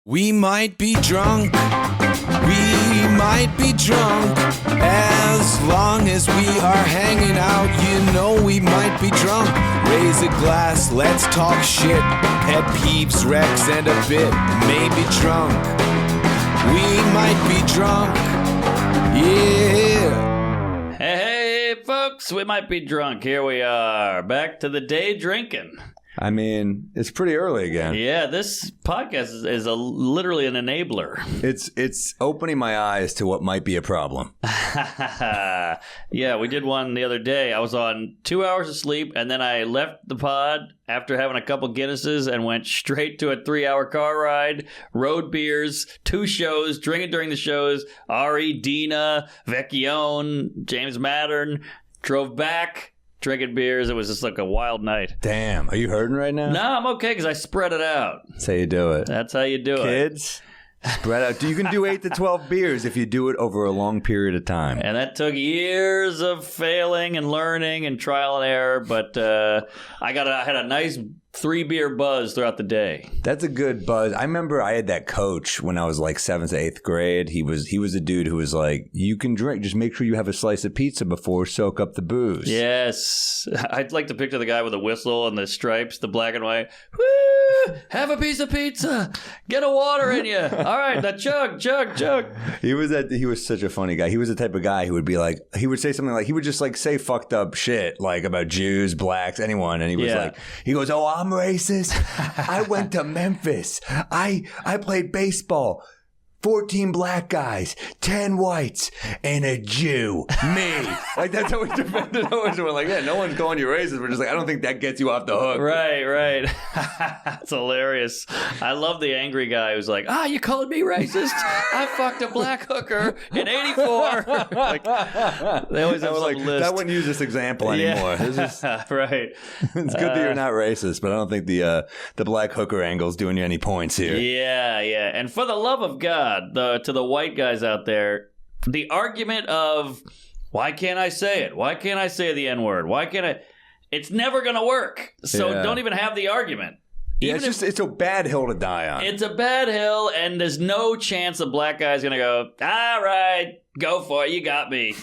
We might be drunk, we might be drunk. As long as we are hanging out, you know we might be drunk. Raise a glass, let's talk shit. Pet peeves, Rex, and a bit. Maybe drunk, we might be drunk, yeah. Hey, folks, we might be drunk. Here we are, back to the day drinking. I mean, it's pretty early again. Yeah, this podcast is literally an enabler. It's opening my eyes to what might be a problem. Yeah, we did one the other day. I was on 2 hours of sleep, and then I left the pod after having a couple Guinnesses and went straight to a 3-hour car ride, road beers, 2 shows, drinking during the shows, Ari, Dina, Vecchione, James Mattern, drove back. Drinking beers. It was just like a wild night. Damn. Are you hurting right now? No, I'm okay because I spread it out. That's how you do it. That's how you do it. Kids, spread out. You can do 8 to 12 beers if you do it over a long period of time. And that took years of failing and learning and trial and error. But I had a nice 3-beer buzz throughout the day. That's a good buzz. I remember I had that coach when I was like 7th to 8th grade. He was a dude who was like, you can drink. Just make sure you have a slice of pizza before, soak up the booze. Yes. I'd like to picture the guy with the whistle and the stripes, the black and white. Woo! Have a piece of pizza. Get a water in you. All right, now chug. He was such a funny guy. He was the type of guy who would be like, he would say something like, he would just like say fucked up shit like about Jews, blacks, anyone. And he was like, he goes, oh, I'm racist. I went to Memphis. I played baseball. 14 black guys, 10 whites, and a Jew. Me. Like, that's how we defended ours. We're like, yeah, no one's calling you racist. We're just like, I don't think that gets you off the hook. Right. That's hilarious. I love the angry guy who's like, you called me racist? I fucked a black hooker in 84. Like, they always have some like, list. I wouldn't use this example anymore. Yeah. This is, right. It's good that you're not racist, but I don't think the black hooker angle's doing you any points here. Yeah. And for the love of God, to the white guys out there, the argument of why can't I say it? Why can't I say the N-word? Why can't I? It's never going to work. So don't even have the argument. Yeah, it's a bad hill to die on. It's a bad hill, and there's no chance a black guy's going to go, all right, go for it. You got me.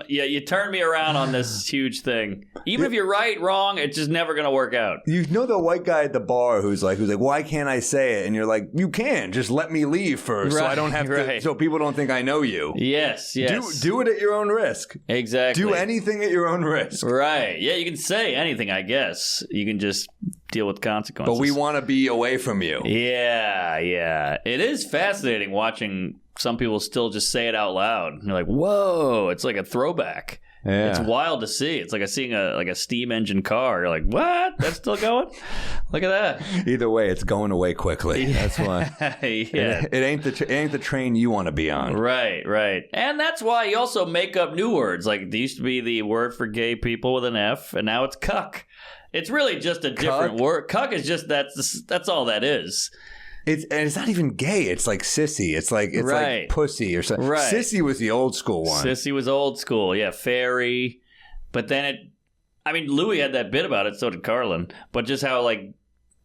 You turned me around on this huge thing. Even if you're right, wrong, it's just never going to work out. You know the white guy at the bar who's like, why can't I say it? And you're like, you can. Just let me leave first, so I don't have to. So people don't think I know you. Yes. Do it at your own risk. Exactly. Do anything at your own risk. Right. Yeah, you can say anything, I guess. You can just deal with consequences. But we want to be away from you. Yeah. It is fascinating watching some people still just say it out loud. You're like, whoa, it's like a throwback. Yeah. It's wild to see. It's like seeing a steam engine car. You're like, what? That's still going? Look at that. Either way, it's going away quickly. That's why. Yeah. It ain't the train you want to be on. Right. And that's why you also make up new words. Like, there used to be the word for gay people with an F, and now it's cuck. It's really just a different word. Cuck is just that's all that is. It's not even gay. It's like sissy. It's like pussy or something. Right. Sissy was the old school one. Sissy was old school. Yeah, fairy. But then Louis had that bit about it. So did Carlin. But just how like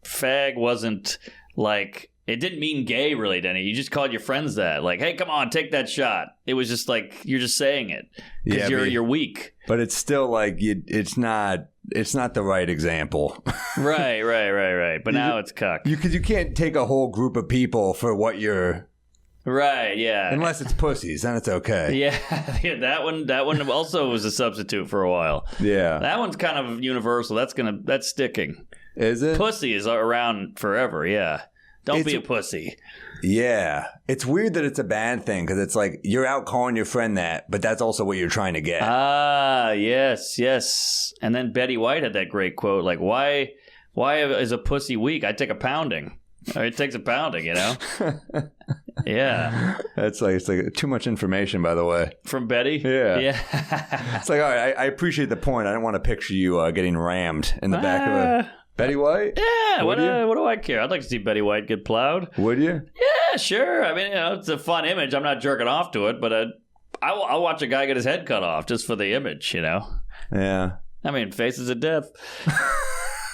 fag wasn't like, it didn't mean gay really, Denny. You just called your friends that. Like, hey, come on, take that shot. It was just like you're just saying it because you're weak. But it's still like it's not the right example. Right. But now it's cuck. Because you can't take a whole group of people for what you're. Right. Yeah. Unless it's pussies, then it's okay. Yeah. That one also was a substitute for a while. Yeah. That one's kind of universal. That's sticking. Is it? Pussy is around forever. Yeah. Don't be a pussy. Yeah. It's weird that it's a bad thing because it's like you're out calling your friend that, but that's also what you're trying to get. Yes. And then Betty White had that great quote, like, why is a pussy weak? I take a pounding. Or it takes a pounding, you know? Yeah. It's like too much information, by the way. From Betty? Yeah. It's like, all right, I appreciate the point. I don't want to picture you getting rammed in the back of a... Betty White? Yeah, what do I care? I'd like to see Betty White get plowed. Would you? Yeah, sure. I mean, it's a fun image. I'm not jerking off to it, but I'll watch a guy get his head cut off just for the image, you know? Yeah. I mean, faces of death.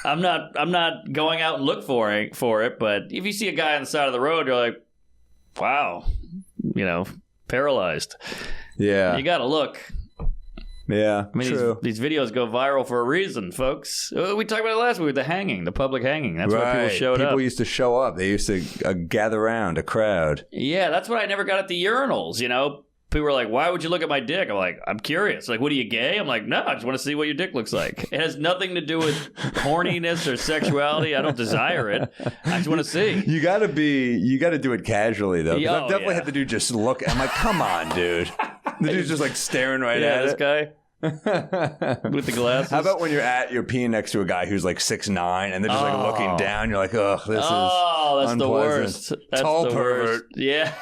I'm not going out and look for it, but if you see a guy on the side of the road, you're like, wow, paralyzed. Yeah. You got to look. Yeah, I mean, true. These videos go viral for a reason, folks. We talked about it last week with the hanging, the public hanging. That's why people showed up. People used to show up. They used to gather around, a crowd. Yeah, that's what I never got at the urinals, People were like, why would you look at my dick? I'm like, I'm curious. Like, what are you, gay? I'm like, no, I just want to see what your dick looks like. It has nothing to do with horniness or sexuality. I don't desire it. I just want to see. You got to do it casually, though. Because I've definitely had the dude just look. I'm like, come on, dude. The dude's just like staring right at this it. guy. With the glasses. How about when you're peeing next to a guy who's like 6'9" and they're just like looking down? You're like, ugh, this is that's unpleasant. the worst. That's tall the pervert. Worst. Yeah,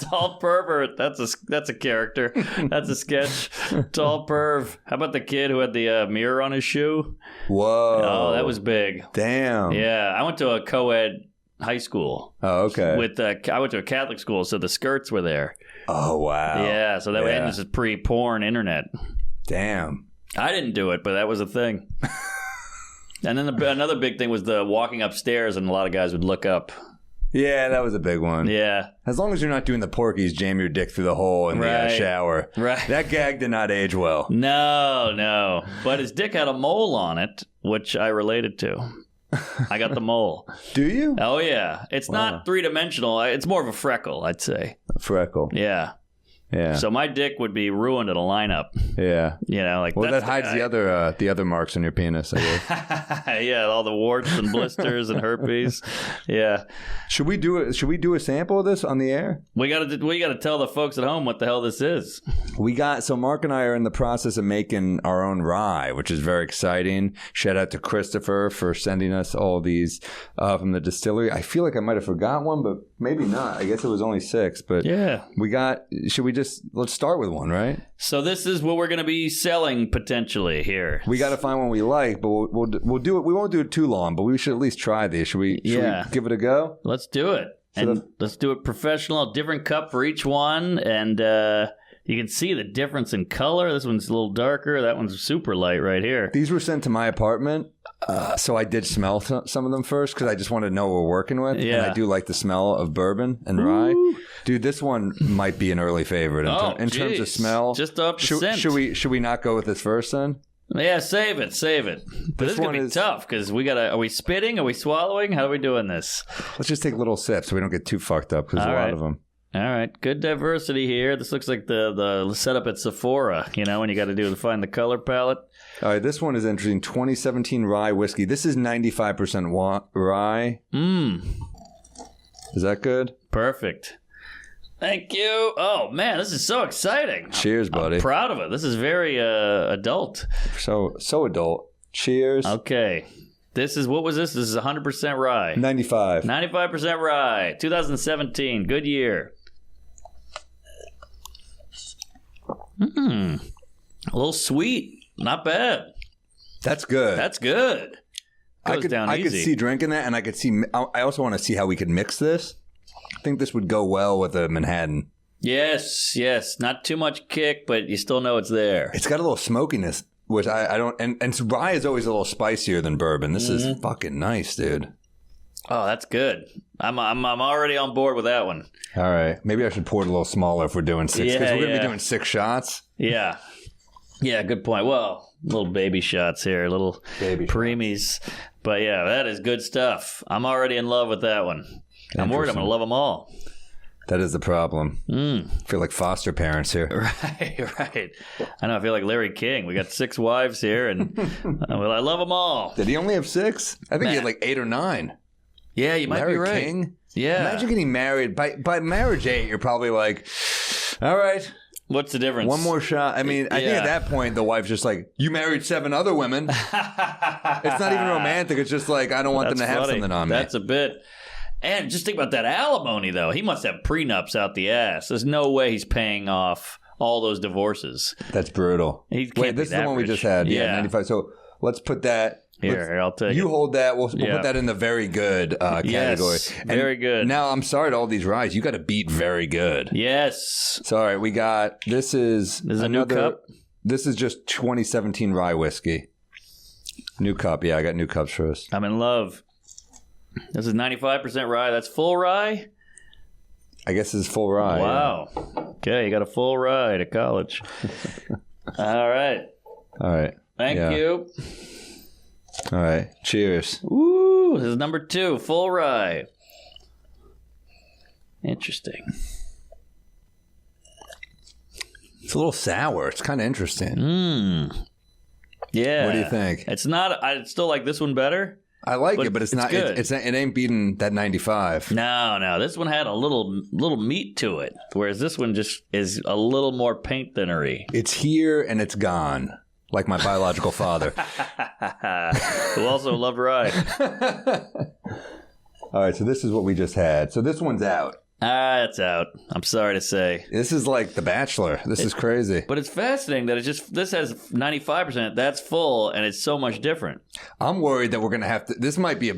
tall pervert. That's a character. That's a sketch. Tall perv. How about the kid who had the mirror on his shoe? Whoa. Oh, that was big. Damn. Yeah, I went to a co-ed high school. Oh, okay. I went to a Catholic school, so the skirts were there. Oh, wow. Yeah, so that and this is pre-porn internet. Damn. I didn't do it, but that was a thing. And then another big thing was the walking upstairs, and a lot of guys would look up. Yeah, that was a big one. Yeah. As long as you're not doing the Porky's jam your dick through the hole in the shower. Right. That gag did not age well. No. But his dick had a mole on it, which I related to. I got the mole. Do you? Oh, yeah. It's not three-dimensional. It's more of a freckle, I'd say. A freckle. Yeah. Yeah. So my dick would be ruined in a lineup. Yeah. Well, that hides the other marks on your penis, I guess. Yeah, all the warts and blisters and herpes. Yeah. Should we do a sample of this on the air? We got to tell the folks at home what the hell this is. So Mark and I are in the process of making our own rye, which is very exciting. Shout out to Christopher for sending us all these from the distillery. I feel like I might have forgot one, but maybe not. I guess it was only 6, but yeah. Let's start with one, right? So this is what we're going to be selling potentially here. We got to find one we like, but we'll do it. We won't do it too long, but we should at least try these. Should we give it a go? Let's do it. Let's do it professional. Different cup for each one, and you can see the difference in color. This one's a little darker. That one's super light right here. These were sent to my apartment, so I did smell some of them first because I just wanted to know what we're working with. Yeah. And I do like the smell of bourbon and rye. Dude, this one might be an early favorite in terms of smell. Just up the scent. Should we not go with this first then? Yeah, save it. But this is going to be tough because are we spitting? Are we swallowing? How are we doing this? Let's just take little sips so we don't get too fucked up because there's a lot of them. All right, good diversity here. This looks like the setup at Sephora, when you got to do to find the color palette. All right, this one is interesting. 2017 rye whiskey. This is 95% rye. Is that good? Perfect. Thank you. Oh, man, this is so exciting. Cheers, buddy. I'm proud of it. This is very adult. So adult. Cheers. Okay. What was this? This is 100% rye. 95. 95% rye. 2017. Good year. A little sweet. Not bad. That's good. I could see drinking that, and I also want to see how we could mix this. I think this would go well with a Manhattan. Yes. Not too much kick, but you still know it's there. It's got a little smokiness, which I don't. And rye is always a little spicier than bourbon. This is fucking nice, dude. Oh, that's good. I'm already on board with that one. All right, maybe I should pour it a little smaller if we're doing 6 because we're gonna be doing 6 shots. Yeah. Yeah, good point. Well, little baby shots here, little baby preemies. But yeah, that is good stuff. I'm already in love with that one. I'm worried I'm going to love them all. That is the problem. I feel like foster parents here. Right. I know. I feel like Larry King. We got 6 wives here, and I love them all. Did he only have 6? I think he had like 8 or 9. Yeah, you might Larry be right. King? Yeah. Imagine getting married. By marriage 8, you're probably like, all right. What's the difference? One more shot. I mean, I think at that point, the wife's just like, you married 7 other women. It's not even romantic. It's just like, I don't want them to have something on me. That's a bit. And just think about that alimony, though. He must have prenups out the ass. There's no way he's paying off all those divorces. That's brutal. Wait, this is the one we just had. Yeah, 95. So let's put that. Here, I'll take it. You hold that. We'll put that in the very good category. Yes, very good. Now, I'm sorry to all these ryes. You got to beat very good. Yes. So, all right, we got, this is a new cup? This is just 2017 rye whiskey. New cup. Yeah, I got new cups for us. I'm in love. This is 95% rye. That's full rye? I guess this is full rye. Wow. Okay, you got a full ride at college. All right. All right. Thank you. All right. Cheers. Woo! This is number 2, full rye. Interesting. It's a little sour. It's kind of interesting. Yeah. What do you think? It's not. I still like this one better. I like it, but it's not. good. It ain't beating that 95. No. This one had a little meat to it, whereas this one just is a little more paint thinnery. It's here and it's gone, like my biological father. Who also loved rye. All right, so this is what we just had. So this one's out. It's out. I'm sorry to say. This is like The Bachelor. This is crazy. But it's fascinating that this has 95%. That's full, and it's so much different. I'm worried that we're gonna have to. This might be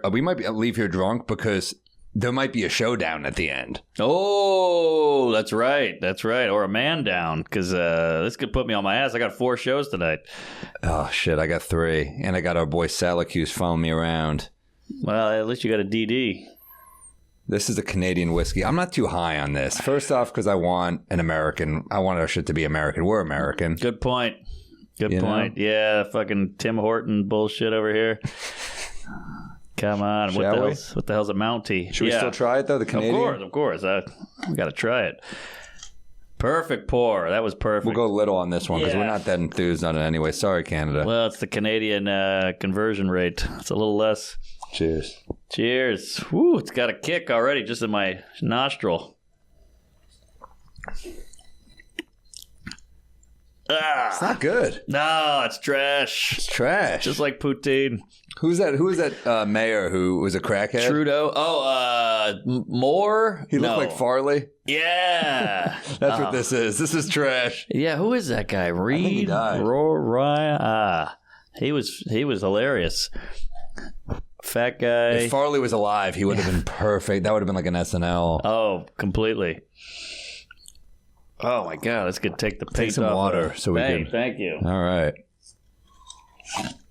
we might leave here drunk because there might be a showdown at the end. Oh, that's right. Or a man down, because this could put me on my ass. I got 4 shows tonight. Oh shit! I got 3, and I got our boy Salacuse following me around. Well, at least you got a DD. This is a Canadian whiskey. I'm not too high on this. First off, because I want our shit to be American. We're American. Good point. Good You point. know? Yeah, fucking Tim Horton bullshit over here. Come on. What the hell's a Mountie? Should we still try it, though, the Canadian? Of course. We got to try it. Perfect pour. That was perfect. We'll go little on this one because Yeah. we're not that enthused on it anyway. Sorry, Canada. Well, it's the Canadian conversion rate. It's a little less. Cheers. Cheers. Woo, it's got a kick already just in my nostril. It's not good. No, it's trash. It's trash. Just like poutine. Who is that mayor who was a crackhead? Trudeau. Oh, Moore? He looked like Farley. Yeah. That's what this is. This is trash. Yeah, who is that guy? Reed? think he died. Ryan? He was hilarious. Fat guy. If Farley was alive, he would have been perfect. That would have been like an SNL. Oh, completely. Oh my God! Let's take the paint some off water of. so we can. Thank you. All right.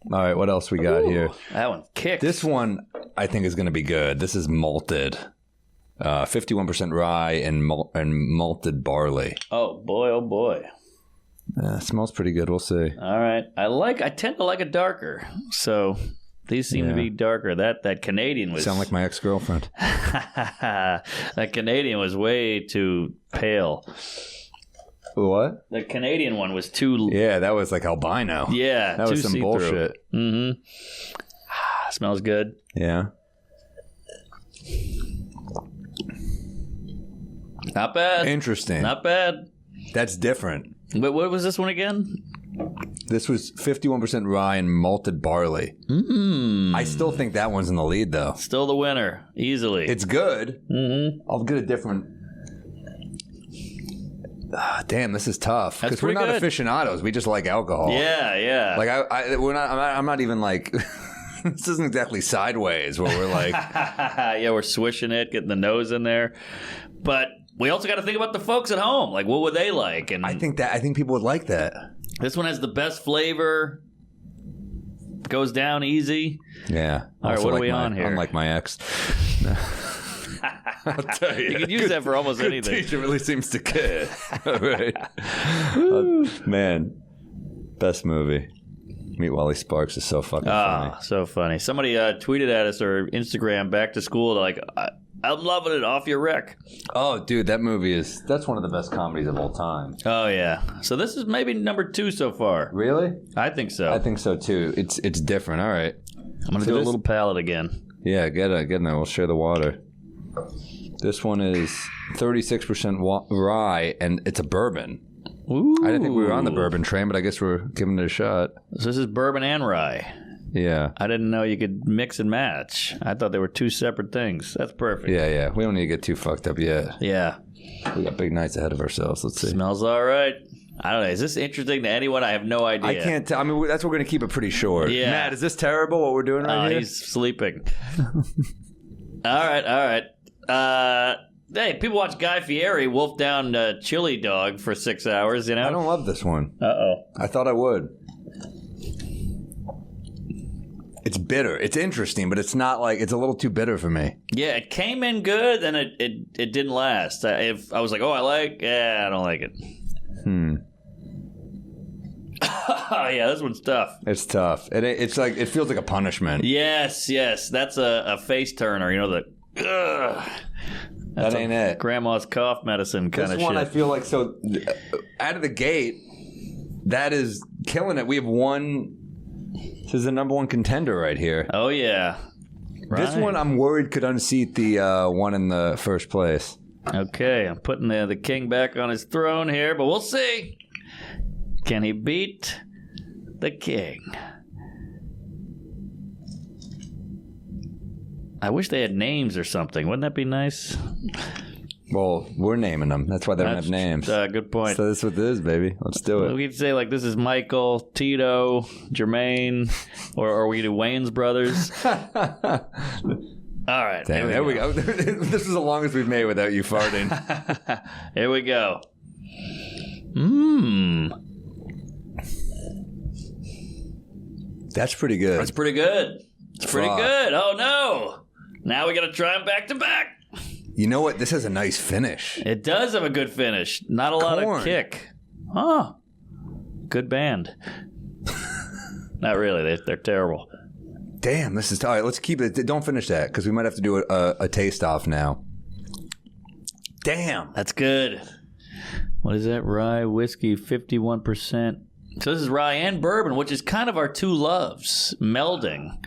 What else we got here? That one kicked. This one I think is going to be good. This is malted, 51% rye and malted barley. Oh boy! It smells pretty good. We'll see. All right. I tend to like it darker. So these seem to be darker. That Canadian was Sound like my ex-girlfriend. that Canadian was way too pale. What? The Canadian one was too. Yeah, that was like albino. Yeah, that was some see-through. bullshit. Mm-hmm. Smells good. Yeah. Not bad. Interesting. Not bad. That's different. But what was this one again? This was 51% rye and malted barley. I still think that one's in the lead, though. Still the winner, easily. It's good. Mm-hmm. I'll get a different. Damn, this is tough That's because we're not pretty good. aficionados. We just like alcohol. Yeah. Like we're not. I'm not even like. This isn't exactly sideways where we're like. Yeah, we're swishing it, getting the nose in there, but we also got to think about the folks at home. Like, what would they like? And I think people would like that. This one has the best flavor. Goes down easy. Yeah. All right, Also what are like we on here? Unlike my ex. I'll tell you. You could use that for almost good anything. Teacher really seems to care. All right. Man, best movie. Meet Wally Sparks is so fucking funny. So funny. Somebody tweeted at us or Instagram back to school like, I'm loving it, off your wreck. Oh, dude, that movie that's one of the best comedies of all time. Oh, yeah. So this is maybe number 2 so far. Really? I think so. I think so, too. It's different. All right. I'm going to do a little palate again. Yeah, get it. We'll share the water. This one is 36% rye, and it's a bourbon. Ooh. I didn't think we were on the bourbon train, but I guess we're giving it a shot. So this is bourbon and rye. Yeah. I didn't know you could mix and match. I thought they were 2 separate things. That's perfect. Yeah. We don't need to get too fucked up yet. Yeah. We got big nights ahead of ourselves. Let's see. Smells all right. I don't know. Is this interesting to anyone? I have no idea. I can't tell. I mean, that's what we're going to keep it pretty short. Yeah. Matt, is this terrible what we're doing right here? He's sleeping. All right. Hey, people watch Guy Fieri wolf down Chili Dog for 6 hours, you know? I don't love this one. Uh-oh. I thought I would. it's bitter. It's interesting, but it's not like it's a little too bitter for me. Yeah, it came in good, and it didn't last. If I was like, I don't like it. Yeah, this one's tough. It's tough. It's like it feels like a punishment. Yes, that's a face turner. You know the. That ain't it. Grandma's cough medicine kind of shit. This one I feel like so out of the gate, that is killing it. We have one. This is the number one contender right here. Oh yeah. Right. This one I'm worried could unseat the one in the first place. Okay, I'm putting the king back on his throne here, but we'll see. Can he beat the king? I wish they had names or something. Wouldn't that be nice? Well, we're naming them. That's why they don't have names. Good point. So this is what this is, baby. Let's do it. We could say, like, this is Michael, Tito, Jermaine, or we could do Wayne's Brothers. All right. Damn, there we go. This is the longest we've made without you farting. Here we go. That's pretty good. That's pretty good. It's pretty good. Oh, no. Now we got to try them back to back. You know what? This has a nice finish. It does have a good finish. Not a lot of kick. Huh. Good band. Not really. They're terrible. Damn, this is... All right, let's keep it. Don't finish that, because we might have to do a taste-off now. Damn. That's good. What is that? Rye whiskey, 51%. So this is rye and bourbon, which is kind of our two loves melding.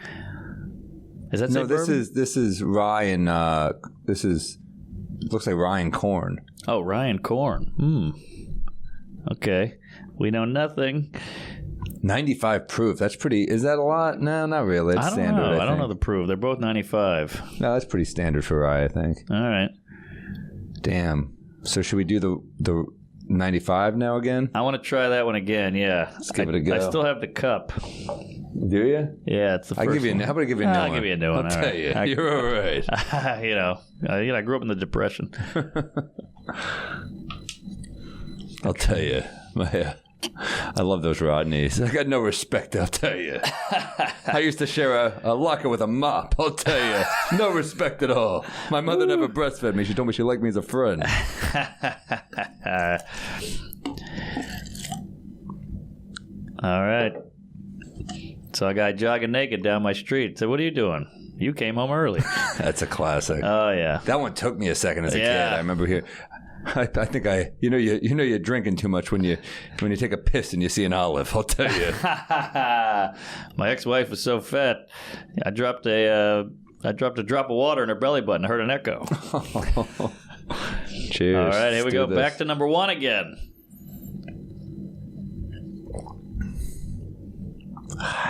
Is that this is rye and this is looks like rye and corn. Oh, rye and corn. Okay, we know nothing. 95 proof. That's pretty. Is that a lot? No, not really. It's standard. I don't know the proof. They're both 95. No, that's pretty standard for rye, I think. All right. Damn. So should we do the 95 now again? I want to try that one again. Yeah. Let's give it a go. I still have the cup. Do you? Yeah, it's the first one. How about I give you a new one? I'll give you a new one. I'll tell you. You're all right. I grew up in the Depression. I'll tell you. I love those Rodneys. I got no respect, I'll tell you. I used to share a locker with a mop, I'll tell you. No respect at all. My mother never breastfed me. She told me she liked me as a friend. All right. So I got jogging naked down my street. So what are you doing? You came home early. That's a classic. Oh yeah. That one took me a second as a kid. I remember here. I think you're drinking too much when you take a piss and you see an olive. I'll tell you. My ex-wife was so fat, I dropped a drop of water in her belly button. I heard an echo. Cheers. All right, here we go. Back to number one again.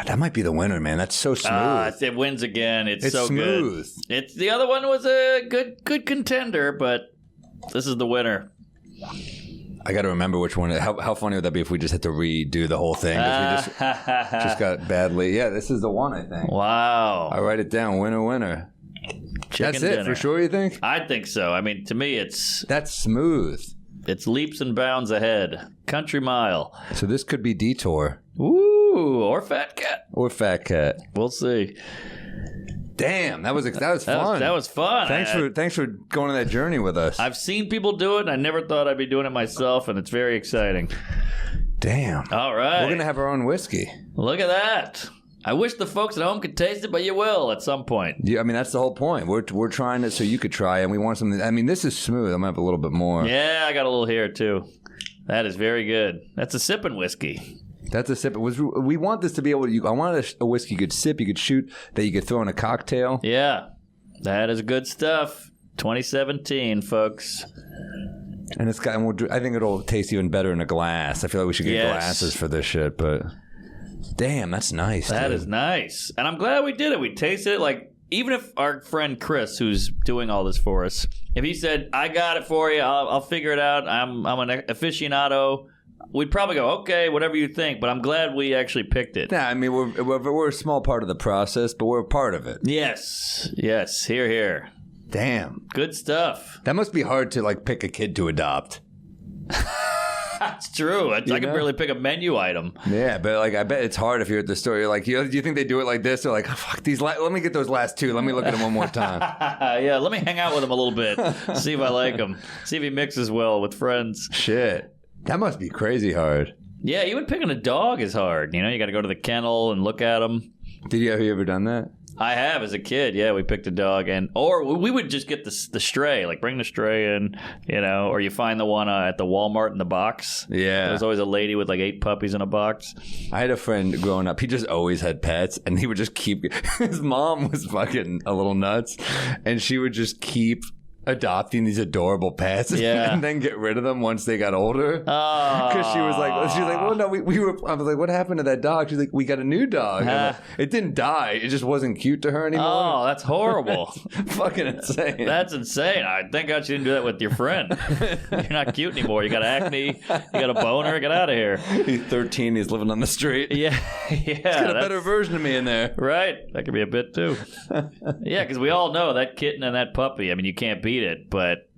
That might be the winner, man. That's so smooth. It wins again. It's so smooth. Good. The other one was a good contender, but this is the winner. I got to remember which one. How funny would that be if we just had to redo the whole thing? Because we just got badly. Yeah, this is the one, I think. Wow. I write it down. Winner. That's it for sure, you think? I think so. I mean, to me, that's smooth. It's leaps and bounds ahead. Country Mile. So this could be Detour. Ooh, or Fat Cat. We'll see. Damn, that was fun. That was fun. Thanks for going on that journey with us. I've seen people do it, and I never thought I'd be doing it myself, and it's very exciting. Damn. All right. We're going to have our own whiskey. Look at that. I wish the folks at home could taste it, but you will at some point. Yeah, I mean, that's the whole point. We're trying it so you could try it, and we want something. I mean, this is smooth. I'm going to have a little bit more. Yeah, I got a little here, too. That is very good. That's a sipping whiskey. That's a sip. We want this to be able to... I want a whiskey you could sip, you could shoot, that you could throw in a cocktail. Yeah, that is good stuff. 2017, folks. And it's got. I think it'll taste even better in a glass. I feel like we should get glasses for this shit, but... Damn, that's nice. That is nice. And I'm glad we did it. We tasted it. Like, even if our friend Chris, who's doing all this for us, if he said, I got it for you, I'll figure it out, I'm an aficionado... We'd probably go, okay, whatever you think, but I'm glad we actually picked it. Yeah, I mean, we're a small part of the process, but we're a part of it. Yes. Here. Damn. Good stuff. That must be hard to, like, pick a kid to adopt. That's true. I can barely pick a menu item. Yeah, but like I bet it's hard if you're at the store. You're like, do you think they do it like this? They're like, oh, fuck these. Let me get those last two. Let me look at them one more time. Yeah, let me hang out with him a little bit. See if I like him. See if he mixes well with friends. Shit, that must be crazy hard. Yeah, even picking a dog is hard. You got to go to the kennel and look at him. Have you ever done that? I have as a kid. Yeah, we picked a dog, or we would just get the stray, like bring the stray in, or you find the one at the Walmart in the box. Yeah, there's always a lady with like 8 puppies in a box. I had a friend growing up. He just always had pets, and he would just keep. His mom was fucking a little nuts, and she would just keep adopting these adorable pets and then get rid of them once they got older. Because she was like, well, no, we were. I was like, what happened to that dog? She's like, we got a new dog. Like, it didn't die. It just wasn't cute to her anymore. Oh, that's horrible. Fucking insane. That's insane. Thank God you didn't do that with your friend. You're not cute anymore. You got acne. You got a boner. Get out of here. He's 13. He's living on the street. Yeah. He's got a better version of me in there. Right. That could be a bit too. Yeah, because we all know that kitten and that puppy. I mean, you can't beat it, but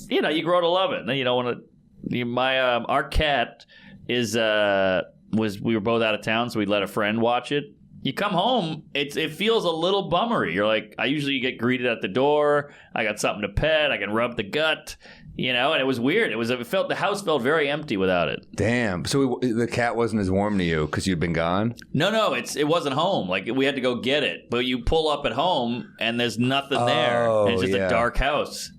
you grow to love it. And then you don't want to. Our cat we were both out of town, so we let a friend watch it. You come home, it feels a little bummery. You're like, I usually get greeted at the door. I got something to pet. I can rub the gut. And it was weird. The house felt very empty without it. Damn. So the cat wasn't as warm to you because you'd been gone? No, it wasn't home. Like, we had to go get it. But you pull up at home and there's nothing there. And it's just a dark house.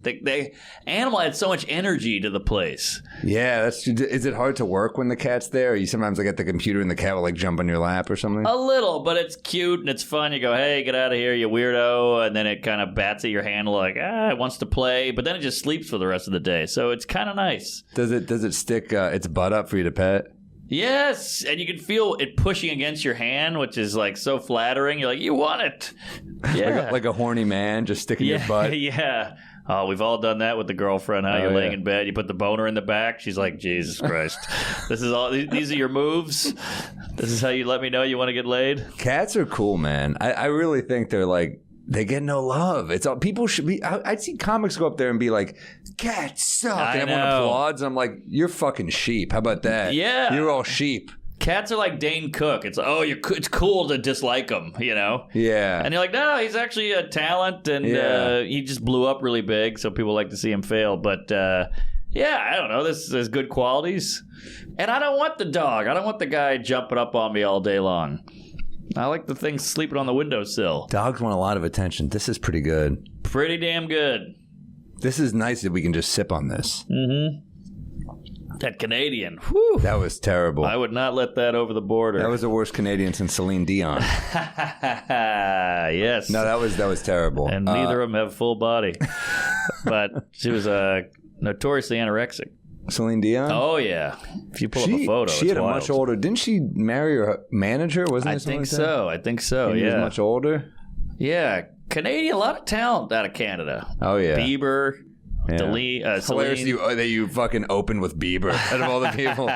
Animal had so much energy to the place. Yeah, is it hard to work when the cat's there? Or you sometimes like at the computer and the cat will like jump on your lap or something? A little, but it's cute and it's fun. You go, hey, get out of here, you weirdo. And then it kind of bats at your handle like, it wants to play. But then it just sleeps for the rest of the day. So it's kind of nice. Does it stick its butt up for you to pet? Yes, and you can feel it pushing against your hand, which is like so flattering. You're like, you want it. Yeah. like a horny man just sticking your butt. Yeah. Oh, we've all done that with the girlfriend. You're laying in bed, you put the boner in the back. She's like, Jesus Christ. This is all. These are your moves? This is how you let me know you want to get laid? Cats are cool, man. I really think they're like, they get no love. It's all people should be. I'd see comics go up there and be like, "Cats suck," and everyone applauds. And I'm like, "You're fucking sheep. How about that? Yeah, you're all sheep." Cats are like Dane Cook. It's it's cool to dislike him, Yeah. And you're like, no, he's actually a talent, and he just blew up really big, so people like to see him fail. But I don't know. There's good qualities, and I don't want the dog. I don't want the guy jumping up on me all day long. I like the thing sleeping on the windowsill. Dogs want a lot of attention. This is pretty good. Pretty damn good. This is nice that we can just sip on this. Mm-hmm. That Canadian. Whew. That was terrible. I would not let that over the border. That was the worst Canadian since Celine Dion. Yes. No, that was terrible. And neither of them have full body. But she was notoriously anorexic. Celine Dion? Oh, yeah. If you pull up a photo, she had wild. a much older... Didn't she marry her manager? Wasn't it? I think so, He was much older? Yeah. Canadian, a lot of talent out of Canada. Oh, yeah. Bieber, Hilarious Celine. that you fucking opened with Bieber out of all the people.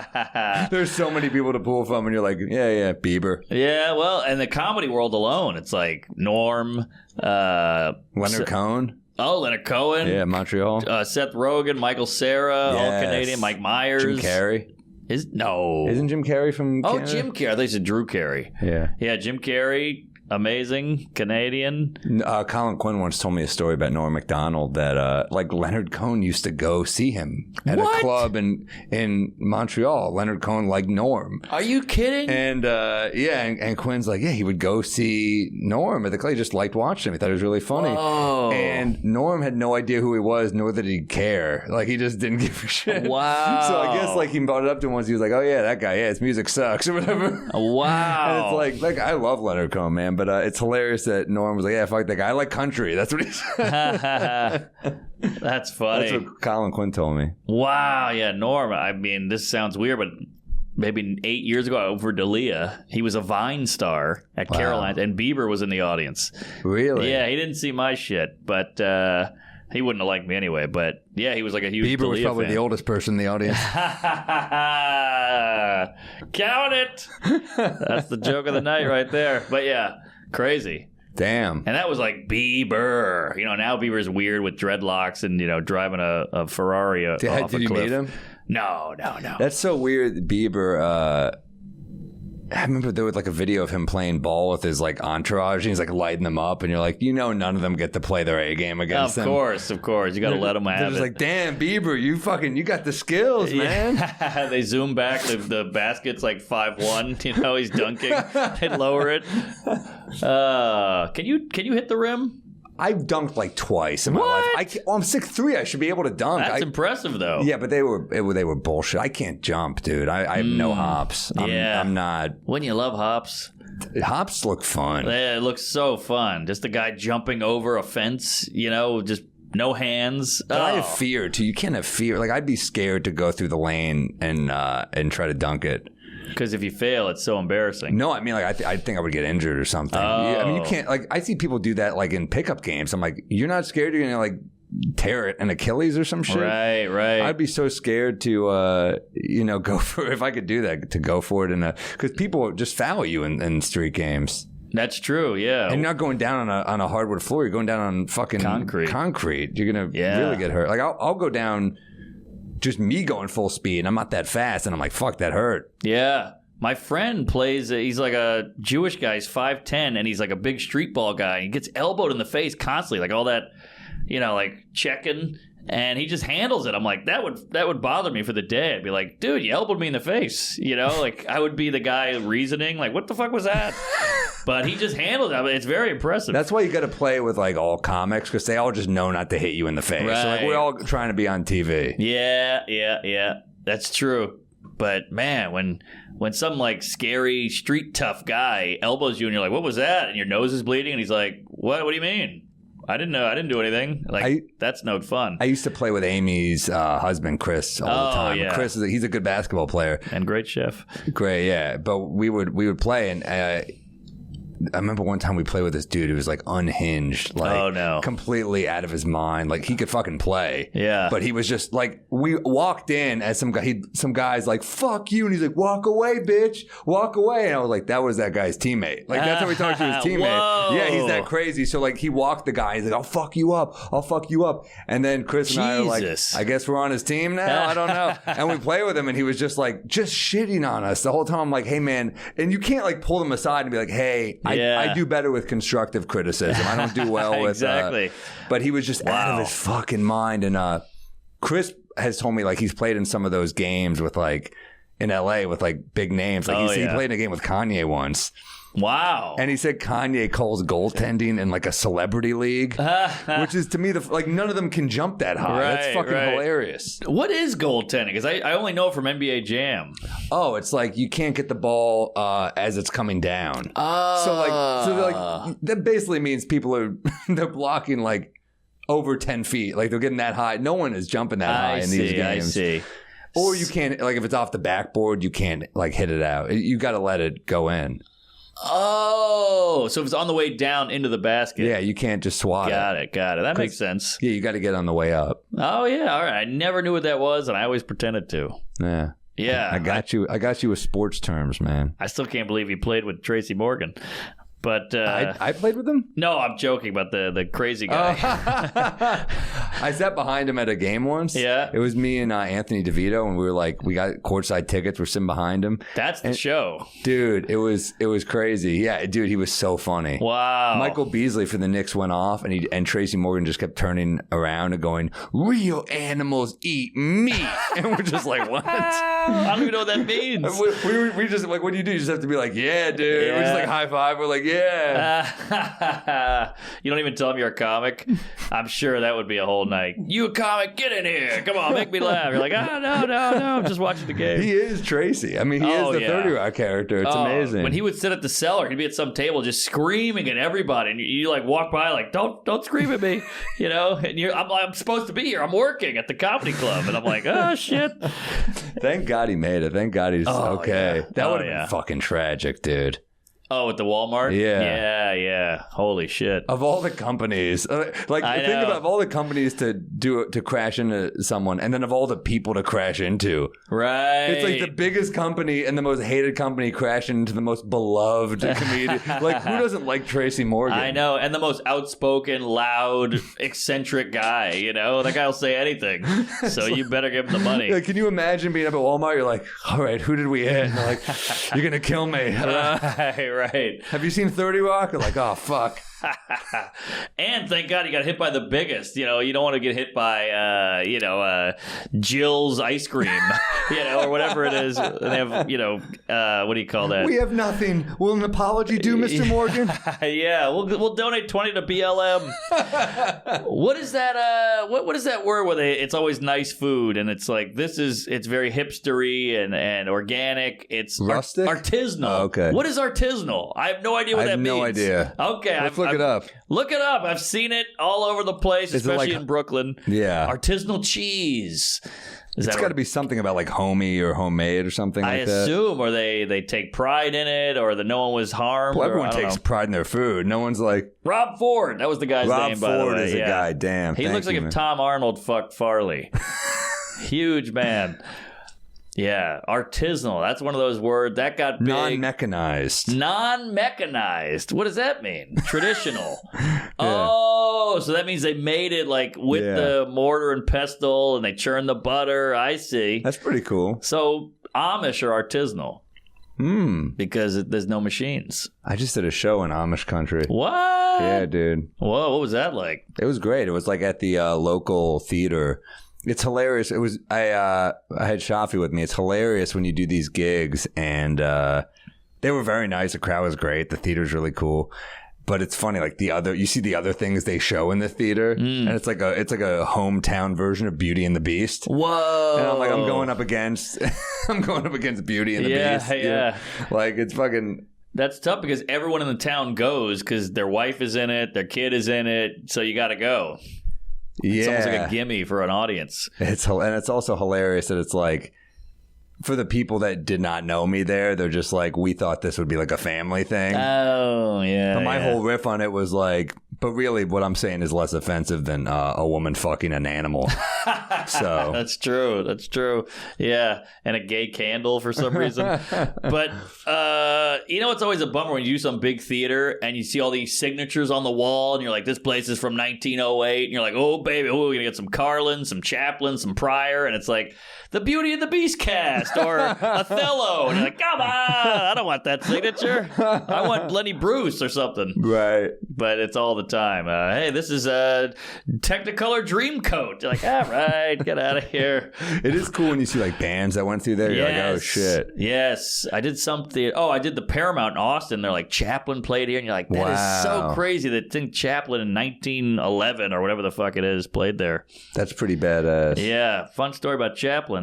There's so many people to pull from, and you're like, yeah, Bieber. Yeah, well, and the comedy world alone, it's like Norm. Leonard Cohen. Oh, Leonard Cohen. Yeah, Montreal. Seth Rogen, Michael Cera, all Canadian. Mike Myers. Jim Carrey. Isn't Jim Carrey from Canada? Oh, Jim Carrey. I thought you said Drew Carey. Yeah. Yeah, Jim Carrey. Amazing. Canadian. Colin Quinn once told me a story about Norm Macdonald that Leonard Cohen used to go see him at a club in Montreal. Leonard Cohen liked Norm. Are you kidding? And and Quinn's like, he would go see Norm at the club. He just liked watching him. He thought it was really funny. Oh. And Norm had no idea who he was, nor did he care. Like, he just didn't give a shit. Wow. So I guess he brought it up to him once. He was like, oh yeah, that guy. Yeah, his music sucks or whatever. Wow. And it's like I love Leonard Cohen, man. But it's hilarious that Norm was like, yeah, fuck that guy. I like country. That's what he said. That's funny. That's what Colin Quinn told me. Wow. Yeah, Norm. I mean, this sounds weird, but maybe 8 years ago over D'Elia, he was a Vine star at Caroline, and Bieber was in the audience. Really? Yeah, he didn't see my shit, but he wouldn't have liked me anyway. But yeah, he was like a huge Bieber was probably fan. the oldest person in the audience. Count it. That's the joke of the night right there. But yeah, crazy. Damn. And that was like Bieber. Now Bieber's weird with dreadlocks and, driving a Ferrari off a cliff. Did you meet him? No. That's so weird. Bieber, I remember there was like a video of him playing ball with his like entourage, and he's like lighting them up, and you're like, none of them get to play their A game against him. Of course. You got to let them have They're it. just like, damn, Bieber, you got the skills, man. Yeah. They zoom back, the basket's like 5'1", he's dunking. They lower it. Can you hit the rim? I've dunked like twice in my life. I'm 6'3". I should be able to dunk. That's impressive, though. Yeah, but they were bullshit. I can't jump, dude. I have no hops. I'm not. Wouldn't you love hops? Hops look fun. Yeah, it looks so fun. Just a guy jumping over a fence, just no hands. But I have fear, too. You can't have fear. Like, I'd be scared to go through the lane and try to dunk it. Because if you fail, it's so embarrassing. No, I mean, like, I think I would get injured or something. I mean, you can't, like, I see people do that, like, in pickup games. I'm like, you're not scared you're going to, like, tear it an Achilles or some shit? Right. I'd be so scared to, go for, if I could do that, to go for it because people just foul you in street games. That's true, yeah. And you're not going down on a hardwood floor. You're going down on fucking concrete. You're going to really get hurt. Like, I'll go down... Just me going full speed. I'm not that fast. And I'm like, fuck, that hurt. Yeah. My friend plays, he's like a Jewish guy. He's 5'10", and he's like a big street ball guy. He gets elbowed in the face constantly, like all that, like checking. And he just handles it. I'm like, that would bother me for the day. I'd be like, dude, you elbowed me in the face. Like I would be the guy reasoning, like, what the fuck was that? But he just handled it. It's very impressive. That's why you got to play with like all comics because they all just know not to hit you in the face. Right. So like we're all trying to be on TV. Yeah. That's true. But man, when some like scary street tough guy elbows you and you're like, what was that? And your nose is bleeding and he's like, what do you mean? I didn't know. I didn't do anything. Like, that's no fun. I used to play with Amy's husband, Chris, all the time. Yeah. Chris, he's a good basketball player. And great chef. Great, yeah. But we would play, and I remember one time we played with this dude who was like unhinged, like completely out of his mind. Like he could fucking play. Yeah. But he was just like, we walked in as some guy's like, fuck you. And he's like, walk away, bitch. Walk away. And I was like, that was that guy's teammate. Like that's how we talked to his teammate. Whoa. Yeah, he's that crazy. So like he walked the guy. He's like, I'll fuck you up. And then Chris and I were like, I guess we're on his team now. I don't know. And we play with him and he was just like, just shitting on us the whole time. I'm like, hey man. And you can't like pull them aside and be like, hey, I do better with constructive criticism. I don't do well with exactly. But he was just out of his fucking mind. And Chris has told me like he's played in some of those games with like in LA with like big names. Like he played in a game with Kanye once. Wow. And he said Kanye calls goaltending in like a celebrity league, which is to me like none of them can jump that high. That's fucking hilarious. What is goaltending? Because I only know it from NBA Jam. Oh, it's like you can't get the ball as it's coming down. So that basically means people they're blocking like over 10 feet. Like they're getting that high. No one is jumping that high in these games. I see. Or you can't, like if it's off the backboard, you can't like hit it out. You got to let it go in. Oh, so if it's on the way down into the basket. Yeah, you can't just swat it. Got it. That makes sense. Yeah, you got to get on the way up. Oh, yeah. All right. I never knew what that was, and I always pretended to. Yeah. Yeah. I got you with sports terms, man. I still can't believe you played with Tracy Morgan. But I played with him? No, I'm joking about the crazy guy. I sat behind him at a game once. Yeah. It was me and Anthony DeVito, and we got courtside tickets. We're sitting behind him. That's the show. Dude, it was crazy. Yeah, dude, he was so funny. Wow. Michael Beasley for the Knicks went off, and Tracy Morgan just kept turning around and going, real animals eat meat. And we're just like, what? I don't even know what that means. We just like, what do? You just have to be like, yeah, dude. Yeah. We're just like high five. We're like, yeah. You don't even tell him you're a comic. I'm sure that would be a whole night. You a comic? Get in here. Come on, make me laugh. You're like, no. I'm just watching the game. He is Tracy. I mean, he is the 30 Rock character. It's amazing. When he would sit at the cellar, he'd be at some table just screaming at everybody. And you like walk by like, don't scream at me. And I'm supposed to be here. I'm working at the comedy club. And I'm like, oh, shit. Thank God he made it. Thank God he's okay. Yeah. That would have been fucking tragic, dude. Oh, at the Walmart? Yeah. Yeah. Holy shit. Of all the companies, think about of all the companies to crash into someone, and then of all the people to crash into. Right. It's like the biggest company and the most hated company crashing into the most beloved comedian. Like, who doesn't like Tracy Morgan? I know, and the most outspoken, loud, eccentric guy, you know? That guy will say anything, so you better give him the money. Yeah, can you imagine being up at Walmart? You're like, all right, who did we hit? And they're like, you're going to kill me. Right. Have you seen 30 Rock? They're like, oh, fuck. And thank God he got hit by the biggest. You know, you don't want to get hit by, Jill's ice cream, or whatever it is. They have, what do you call that? We have nothing. Will an apology do, Mr. Morgan? Yeah, we'll donate 20 to BLM. What is that? What is that word where it's always nice food and it's like it's very hipstery and organic. It's rustic, artisanal. Oh, okay. What is artisanal? I have no idea what that means. I have no idea. Okay, let's look it up. Look it up. I've seen it all over the place, especially in Brooklyn. Yeah, artisanal cheese. It's got to be something about like homey or homemade or something like that. I assume, or they take pride in it, or that no one was harmed. Well, everyone takes pride in their food. No one's like... Rob Ford. That was the guy's name, by the way. Rob Ford is a guy. Damn. He looks like if Tom Arnold fucked Farley. Huge man. Yeah, artisanal. That's one of those words that got big. Non-mechanized. Non-mechanized. What does that mean? Traditional. Oh, so that means they made it like with the mortar and pestle, and they churned the butter. I see. That's pretty cool. So Amish are artisanal. Because there's no machines. I just did a show in Amish Country. What? Yeah, dude. Whoa, what was that like? It was great. It was like at the local theater. It's hilarious. It was I had Shafi with me. It's hilarious when you do these gigs, and they were very nice. The crowd was great. The theater's really cool. But it's funny, like you see the other things they show in the theater, and it's like a hometown version of Beauty and the Beast. Whoa! And I'm going up against Beauty and the Beast. Yeah. Like it's fucking. That's tough because everyone in the town goes because their wife is in it, their kid is in it, so you got to go. Yeah. It's almost like a gimme for an audience. And it's also hilarious that it's like, for the people that did not know me there, they're just like, we thought this would be like a family thing. Oh, yeah. But my whole riff on it was like, but really what I'm saying is less offensive than a woman fucking an animal. So That's true. Yeah. And a gay candle for some reason. But, it's always a bummer when you do some big theater and you see all these signatures on the wall and you're like, this place is from 1908. And you're like, oh, baby, we're going to get some Carlin, some Chaplin, some Pryor. And it's like, the Beauty and the Beast cast or Othello. And you're like, come on, I don't want that signature. I want Lenny Bruce or something. Right. But it's all the time. Hey, this is a Technicolor Dreamcoat. You're like, all right, get out of here. It is cool when you see like bands that went through there. You're like, oh, shit. Yes. I did something. Oh, I did the Paramount in Austin. They're like, Chaplin played here. And you're like, that is so crazy that think Chaplin in 1911 or whatever the fuck it is played there. That's pretty badass. Yeah. Fun story about Chaplin.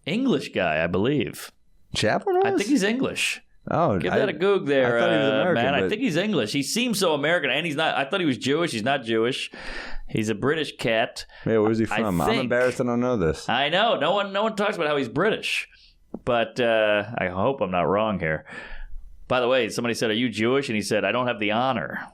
English guy, I believe. Chaplin was? I think he's English. Oh, give that a goog there, I thought he was American, man. I think he's English. He seems so American, and he's not. I thought he was Jewish. He's not Jewish. He's a British cat. Yeah, where's he from? I'm embarrassed I don't know this. I know. No one talks about how he's British, but I hope I'm not wrong here. By the way, somebody said, "Are you Jewish?" And he said, "I don't have the honor."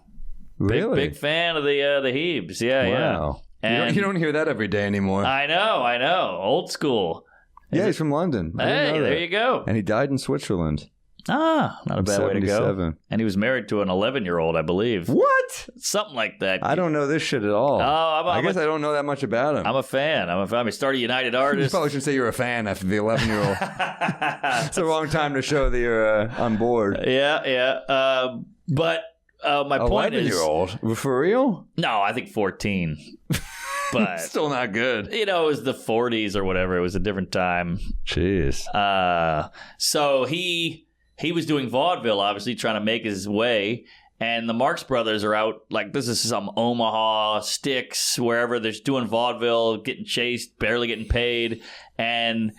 Really? Big fan of the Hebes. Yeah, wow. Yeah. You don't hear that every day anymore. I know. Old school. Yeah, he's from London. Hey, there you go. And he died in Switzerland. Ah, not a bad way to go. And he was married to an 11-year-old, I believe. What? Something like that. I don't know this shit at all. Oh, I guess I don't know that much about him. I'm a fan. He started United Artists. You probably shouldn't say you're a fan after the 11-year-old. It's the wrong time to show that you're on board. Yeah. But my point is... 11-year-old? For real? No, I think 14. But still not good. It was the 40s or whatever. It was a different time. Jeez. So he was doing vaudeville, obviously, trying to make his way. And the Marx Brothers are out, like, this is some Omaha, Sticks, wherever. They're just doing vaudeville, getting chased, barely getting paid. And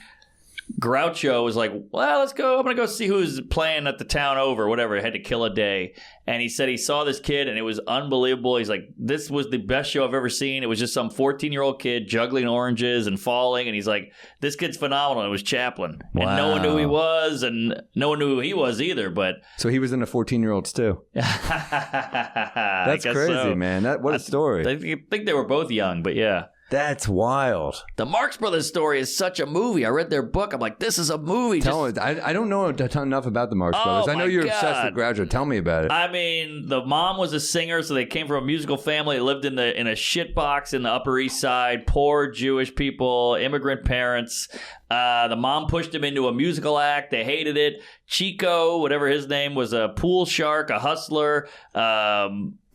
Groucho was like, well, let's go. I'm going to go see who's playing at the town over, whatever. Had to kill a day. And he said he saw this kid and it was unbelievable. He's like, this was the best show I've ever seen. It was just some 14-year-old kid juggling oranges and falling. And he's like, this kid's phenomenal. It was Chaplin. Wow. And no one knew who he was and no one knew who he was either. But So he was in the 14-year-olds too. That's crazy, so. man. What a story. I think they were both young, but yeah. That's wild. The Marx Brothers story is such a movie. I read their book. I'm like, this is a movie. Tell me, I don't know enough about the Marx Brothers. I know you're obsessed with Groucho. Tell me about it. I mean, the mom was a singer, so they came from a musical family. They lived in a shit box in the Upper East Side. Poor Jewish people, immigrant parents. The mom pushed him into a musical act. They hated it. Chico, whatever his name, was a pool shark, a hustler.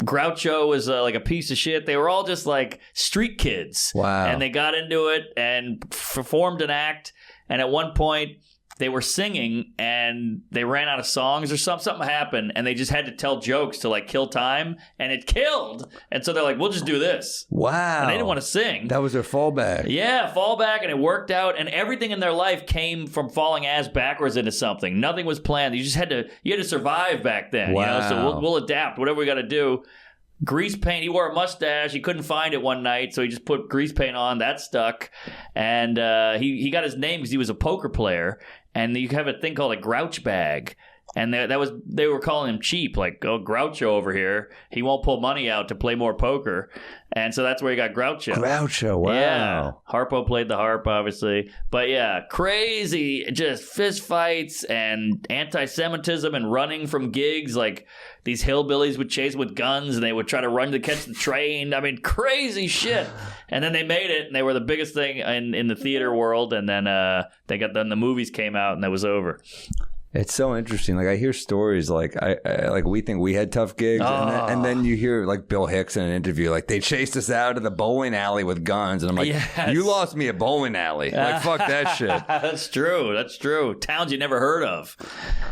Groucho was like a piece of shit. They were all just like street kids. Wow. And they got into it and performed an act. And at one point, they were singing and they ran out of songs or something happened. And they just had to tell jokes to like kill time. And it killed. And so they're like, we'll just do this. Wow. And they didn't want to sing. That was their fallback. Yeah, fallback, and it worked out. And everything in their life came from falling ass backwards into something. Nothing was planned. You had to survive back then. Wow. You know? So we'll adapt, whatever we got to do. Grease paint. He wore a mustache. He couldn't find it one night, so he just put grease paint on. That stuck. And he got his name because he was a poker player. And you have a thing called a grouch bag. And they were calling him cheap, like, oh, Groucho over here. He won't pull money out to play more poker. And so that's where he got Groucho. Groucho, wow. Yeah. Harpo played the harp, obviously. But yeah, crazy, just fist fights and anti-Semitism and running from gigs. Like these hillbillies would chase with guns and they would try to run to catch the train. I mean, crazy shit. And then they made it and they were the biggest thing in the theater world. And then then the movies came out and that was over. It's so interesting. Like I hear stories like we think we had tough gigs, and then you hear like Bill Hicks in an interview, like they chased us out of the bowling alley with guns, and I'm like, yes. You lost me at bowling alley. Like fuck that shit. That's true. Towns you never heard of.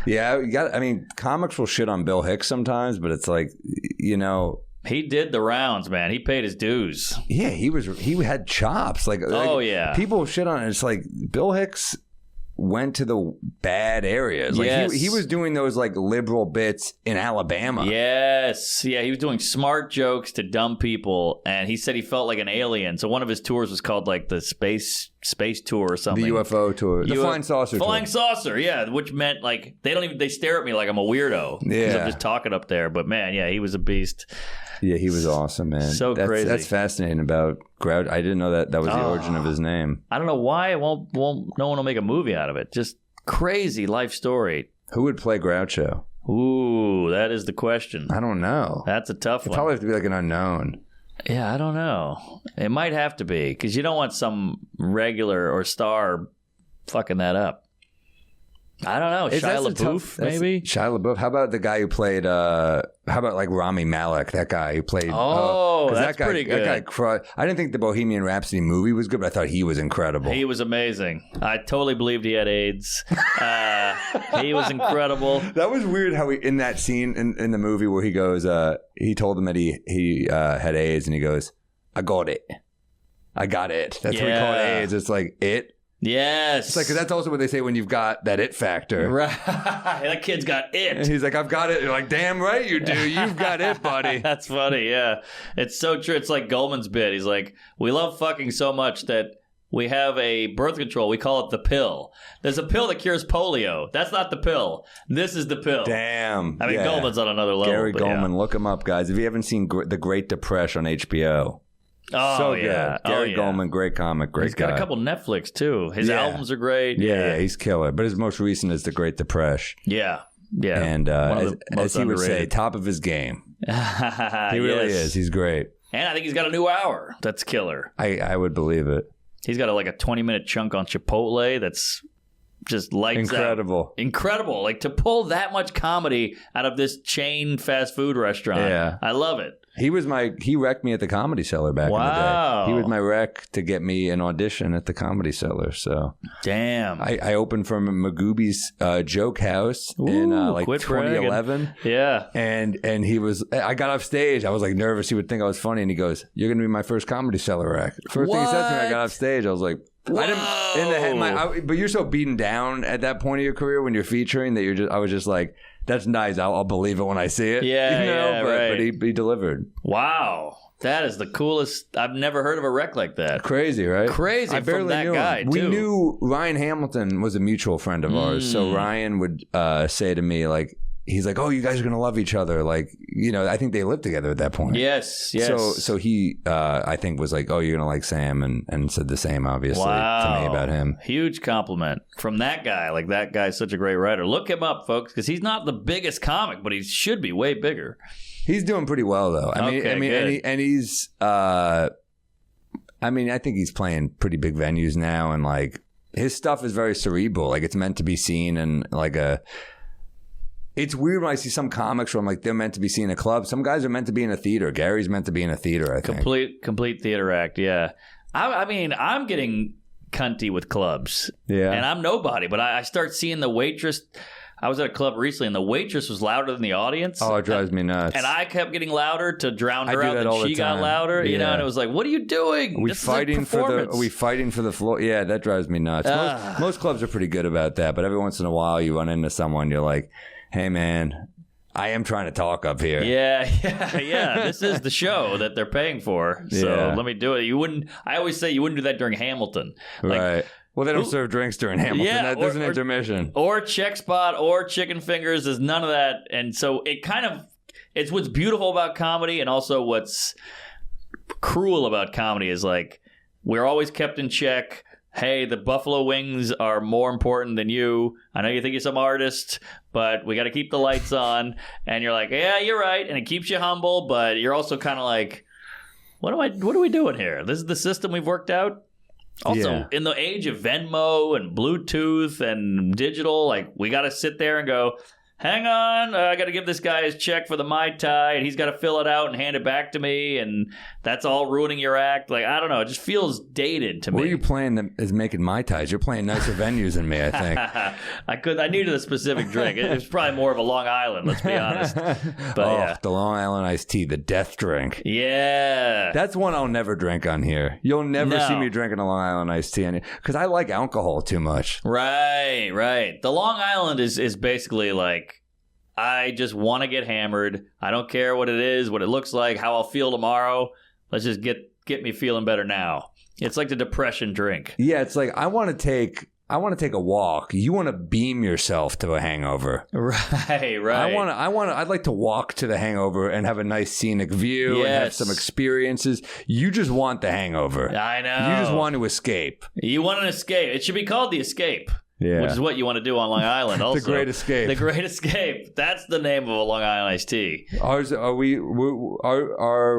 Yeah, I mean, comics will shit on Bill Hicks sometimes, but it's like, you know. He did the rounds, man. He paid his dues. Yeah, he had chops. Like yeah. People shit on it. It's like Bill Hicks went to the bad areas. Like yes. he was doing those like liberal bits in Alabama. Yes. Yeah, he was doing smart jokes to dumb people, and he said he felt like an alien. So one of his tours was called like the space tour or something. The UFO tour. The flying saucer tour. Flying saucer, yeah, which meant like they stare at me like I'm a weirdo. Yeah. Because I'm just talking up there. But man, yeah, he was a beast. Yeah, he was awesome, man. So crazy. That's fascinating about Groucho. I didn't know that was the origin of his name. I don't know why no one will make a movie out of it. Just crazy life story. Who would play Groucho? Ooh, that is the question. I don't know. That's a tough one. Probably have to be like an unknown. Yeah, I don't know. It might have to be because you don't want some regular or star fucking that up. I don't know. Shia LaBeouf, maybe? Shia LaBeouf. How about the guy who played, how about like Rami Malek, that guy who played. That's pretty good. That guy I didn't think the Bohemian Rhapsody movie was good, but I thought he was incredible. He was amazing. I totally believed he had AIDS. He was incredible. That was weird how in that scene in the movie where he goes, he told him that he had AIDS and he goes, I got it. That's what he called AIDS. It's like, it? Yes. It's like, 'cause that's also what they say when you've got that it factor. Right. That kid's got it. And he's like, I've got it. You're like, damn right you do. You've got it, buddy. That's funny, yeah. It's so true. It's like Goldman's bit. He's like, we love fucking so much that we have a birth control. We call it the pill. There's a pill that cures polio. That's not the pill. This is the pill. Damn. I mean, Goldman's on another level. Gary Goldman, look him up, guys. If you haven't seen The Great Depression on HBO. Oh, so yeah. good. Gary Goldman, great comic, great guy. He's got a couple Netflix, too. His albums are great. Yeah, he's killer. But his most recent is The Great Depression. Yeah. And as he would say, top of his game. He really is. He's great. And I think he's got a new hour that's killer. I would believe it. He's got like a 20-minute chunk on Chipotle that's just lights Incredible. out. Incredible. Like to pull that much comedy out of this chain fast food restaurant. Yeah. I love it. He wrecked me at the Comedy Cellar back in the day. He was my wreck to get me an audition at the Comedy Cellar. So damn. I opened from Magooby's Joke House in like 2011. Yeah. And I got off stage. I was like nervous he would think I was funny, and he goes, "You're gonna be my first Comedy Cellar wreck." First thing he said to me, I got off stage. I was like, Whoa. I didn't, in the head, but you're so beaten down at that point of your career when you're featuring that I was just like, that's nice. I'll believe it when I see it. Yeah, right. But he delivered. Wow. That is the coolest. I've never heard of a wreck like that. Crazy, right? Crazy. I barely from that knew guy, him. too. We knew Ryan Hamilton was a mutual friend of ours. So Ryan would say to me, like, he's like, oh, you guys are going to love each other. Like, I think they lived together at that point. Yes. So he, I think, was like, oh, you're going to like Sam, and said the same, obviously, to me about him. Huge compliment from that guy. Like, that guy's such a great writer. Look him up, folks, because he's not the biggest comic, but he should be way bigger. He's doing pretty well, though. I mean, and he's, I think he's playing pretty big venues now, and like his stuff is very cerebral. Like, it's meant to be seen in like a. It's weird when I see some comics where I'm like, they're meant to be seen in a club. Some guys are meant to be in a theater. Gary's meant to be in a theater, I think. Complete theater act, yeah. I mean, I'm getting cunty with clubs. Yeah. And I'm nobody, but I start seeing the waitress. I was at a club recently, and the waitress was louder than the audience. Oh, it drives me nuts. And I kept getting louder to drown her out, and she got louder. And it was like, what are you doing? Are we fighting for the floor? Yeah, that drives me nuts. Most clubs are pretty good about that, but every once in a while you run into someone, you're like, hey, man, I am trying to talk up here. Yeah. This is the show that they're paying for, so let me do it. I always say you wouldn't do that during Hamilton. Like, right. Well, they don't serve drinks during Hamilton. There's an intermission. Or check spot or chicken fingers. There's none of that. And so it's what's beautiful about comedy, and also what's cruel about comedy is like we're always kept in check. Hey, the buffalo wings are more important than you. I know you think you're some artist, but we got to keep the lights on. And you're like, yeah, you're right. And it keeps you humble, but you're also kind of like, what are we doing here? This is the system we've worked out. Also, in the age of Venmo and Bluetooth and digital, like, we got to sit there and go, hang on, I got to give this guy his check for the Mai Tai, and he's got to fill it out and hand it back to me, and that's all ruining your act. Like, I don't know. It just feels dated to me. What are you playing is making Mai Tais? You're playing nicer venues than me, I think. I needed a specific drink. It was probably more of a Long Island, let's be honest. But, the Long Island iced tea, the death drink. Yeah. That's one I'll never drink on here. You'll never see me drinking a Long Island iced tea because I like alcohol too much. Right. The Long Island is basically like, I just want to get hammered. I don't care what it is, what it looks like, how I'll feel tomorrow. Let's just get me feeling better now. It's like the depression drink. Yeah, it's like I want to take a walk. You want to beam yourself to a hangover. Right. I'd like to walk to the hangover and have a nice scenic view and have some experiences. You just want the hangover. I know. You just want to escape. You want an escape. It should be called The Escape. Yeah. Which is what you want to do on Long Island also. The Great Escape. The Great Escape. That's the name of a Long Island iced tea. Our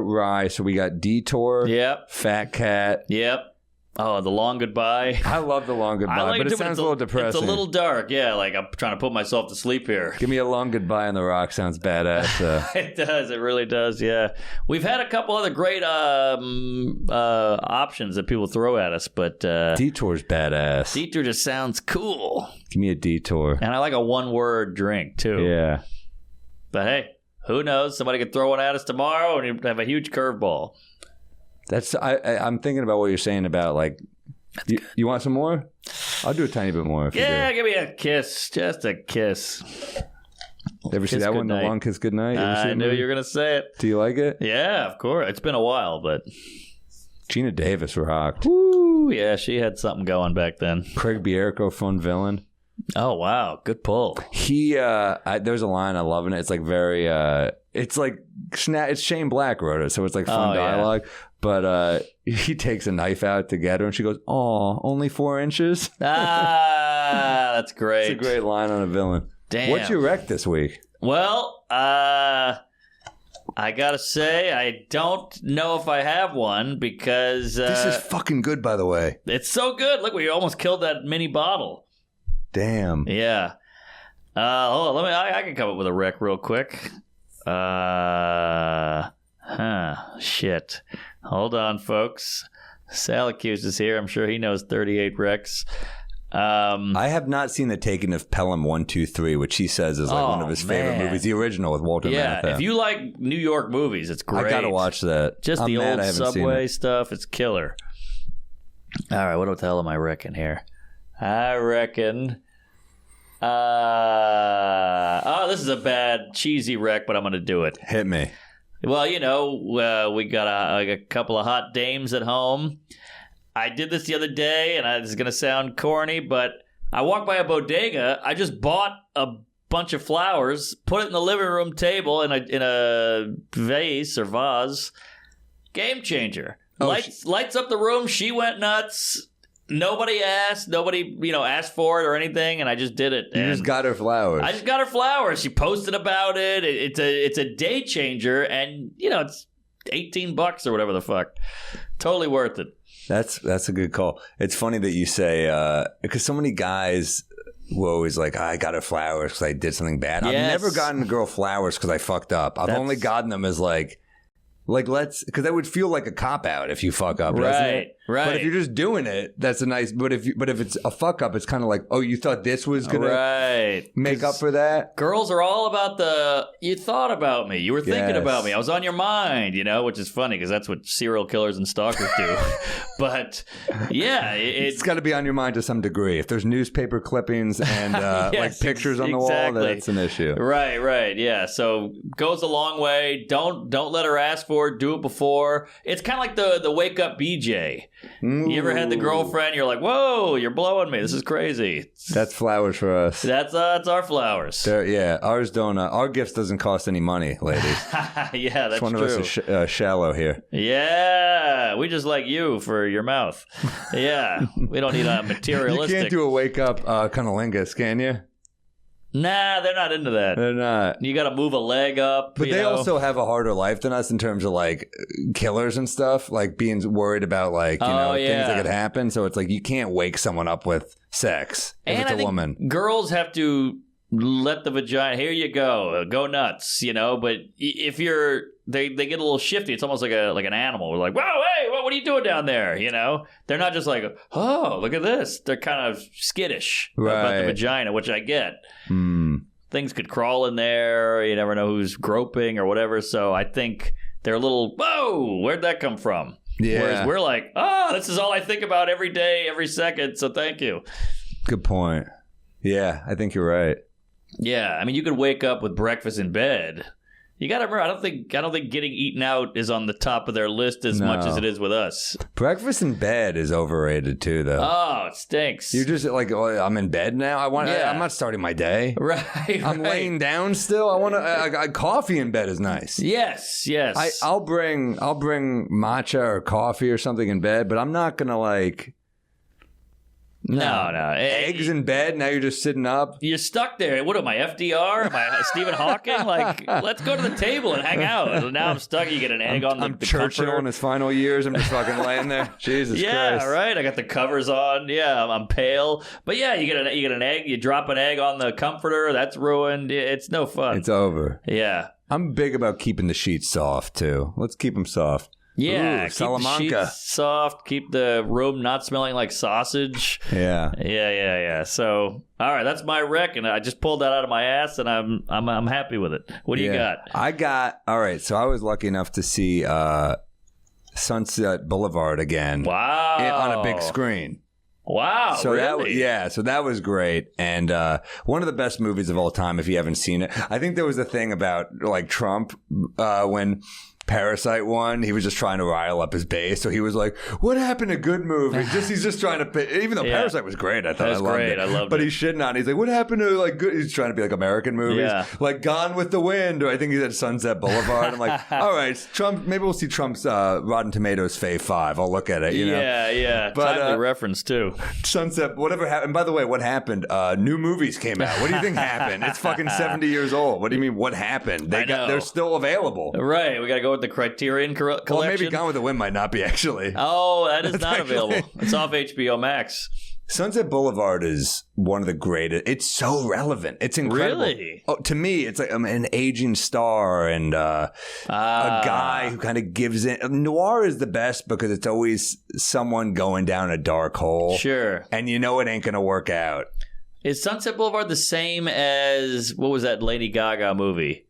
rye, so we got Detour. Yep. Fat Cat. Yep. Oh, the Long Goodbye. I love the Long Goodbye, but it sounds a little depressing. It's a little dark, yeah. Like, I'm trying to put myself to sleep here. Give me a Long Goodbye on the Rock. Sounds badass. It does. It really does, yeah. We've had a couple other great options that people throw at us, but... Detour's badass. Detour just sounds cool. Give me a Detour. And I like a one-word drink, too. Yeah. But hey, who knows? Somebody could throw one at us tomorrow and have a huge curveball. I'm thinking about what you're saying about, like, you want some more? I'll do a tiny bit more. Yeah, give me a kiss. Just a kiss. Ever see that one, The Long Kiss Goodnight? I knew you were going to say it. Do you like it? Yeah, of course. It's been a while, but... Gina Davis rocked. Woo, yeah, she had something going back then. Craig Bierko, fun villain. Oh, wow. Good pull. There's a line I love in it. It's like very... it's like... It's Shane Black wrote it, so it's like fun dialogue. Yeah. But he takes a knife out to get her, and she goes, "Aw, only 4 inches." That's great. It's a great line on a villain. Damn. What's your wreck this week? Well, I gotta say, I don't know if I have one because this is fucking good, by the way. It's so good. Look, we almost killed that mini bottle. Damn. Yeah. Hold on. I can come up with a wreck real quick. Shit. Hold on, folks. Sal Accused is here. I'm sure he knows 38 wrecks. I have not seen the taking of Pelham 123, which he says is like one of his favorite movies. The original with Walter Matthau. Yeah, if you like New York movies, it's great. I gotta watch that. Just the old subway stuff, it's killer. All right, what the hell am I reckon here? I reckon... this is a bad, cheesy wreck, but I'm going to do it. Hit me. Well, we got a couple of hot dames at home. I did this the other day, and this is going to sound corny, but I walked by a bodega. I just bought a bunch of flowers, put it in the living room table in a vase or vase. Game changer. Lights up the room. She went nuts. Nobody asked. Nobody, asked for it or anything, and I just did it. You just got her flowers. I just got her flowers. She posted about it. It's a day changer, and it's $18 or whatever the fuck. Totally worth it. That's a good call. It's funny that you say because so many guys were always like, I got her flowers because I did something bad. Yes. I've never gotten a girl flowers because I fucked up. I've only gotten them as like because that would feel like a cop out if you fuck up, doesn't it? Right. But if you're just doing it, that's a nice. But if it's a fuck up, it's kind of like, oh, you thought this was gonna make up for that. Girls are all about you thought about me, you were thinking about me, I was on your mind, which is funny because that's what serial killers and stalkers do. But yeah, it's got to be on your mind to some degree. If there's newspaper clippings and like pictures on the wall, that's an issue. Right. Yeah. So goes a long way. Don't let her ask for it. Do it before. It's kind of like the wake up BJ. Ooh. You ever had the girlfriend, you're like, whoa, you're blowing me. This is crazy. That's flowers for us. That's our flowers. Ours don't. Our gifts doesn't cost any money, ladies. Yeah, that's true. One of us is shallow here. Yeah, we just like you for your mouth. Yeah, we don't need a materialistic. You can't do a wake up cunnilingus, can you? Nah, they're not into that. They're not. You got to move a leg up. But they also have a harder life than us in terms of like killers and stuff, like being worried about like, things that could happen. So it's like you can't wake someone up with sex if it's a woman. Girls have to let the vagina, here you go nuts, But if they get a little shifty. It's almost like an animal. We're like, whoa, hey, what are you doing down there? They're not just like, oh, look at this. They're kind of skittish about the vagina, which I get. Things could crawl in there. You never know who's groping or whatever. So I think they're a little, whoa, where'd that come from? Yeah. Whereas we're like, oh, this is all I think about every day, every second. So thank you. Good point. Yeah, I think you're right. Yeah, I mean, you could wake up with breakfast in bed. You got to remember, I don't think getting eaten out is on the top of their list as much as it is with us. Breakfast in bed is overrated too, though. Oh, it stinks. You're just like, oh, I'm in bed now. I'm not starting my day. Right. I'm laying down still. I want coffee in bed is nice. Yes. I'll bring matcha or coffee or something in bed, but I'm not gonna like. No. Eggs in bed, now you're just sitting up. You're stuck there. What am I, FDR? Am I Stephen Hawking? Like, let's go to the table and hang out. Now I'm stuck. You get an egg on the Churchill comforter. In his final years. I'm just fucking laying there. Jesus Christ. Yeah, right. I got the covers on. Yeah, I'm pale. But yeah, you get an egg. You drop an egg on the comforter. That's ruined. It's no fun. It's over. Yeah. I'm big about keeping the sheets soft, too. Let's keep them soft. Yeah, keep Salamanca. The sheets soft, keep the room not smelling like sausage. Yeah. So, all right, that's my rec, and I just pulled that out of my ass, and I'm happy with it. What do you got? All right. So I was lucky enough to see Sunset Boulevard again. Wow, on a big screen. Wow, so really? So that was great, and one of the best movies of all time. If you haven't seen it, I think there was a thing about like Trump when Parasite won, he was just trying to rile up his base. So he was like, what happened to good movies? He's just trying to, even though Parasite was great, I thought I loved it. But he's shitting on it. He's like, what happened to like good? He's trying to be like American movies. Yeah. Like Gone with the Wind, or I think he said Sunset Boulevard. I'm like, all right, Trump, maybe we'll see Trump's Rotten Tomatoes Fave 5. I'll look at it, you know? Yeah. But, timely reference too. Sunset, whatever happened. And by the way, what happened? New movies came out. What do you think happened? It's fucking 70 years old. What do you mean, what happened? They're still available. Right. We got to go with the Criterion collection. Well, maybe Gone with the Wind might not be, actually. Oh, that is not available. It's off HBO Max. Sunset Boulevard is one of the greatest. It's so relevant. It's incredible. Really? Oh, to me, it's like an aging star and a guy who kind of gives in. Noir is the best because it's always someone going down a dark hole. Sure. And you know it ain't going to work out. Is Sunset Boulevard the same as, what was that Lady Gaga movie?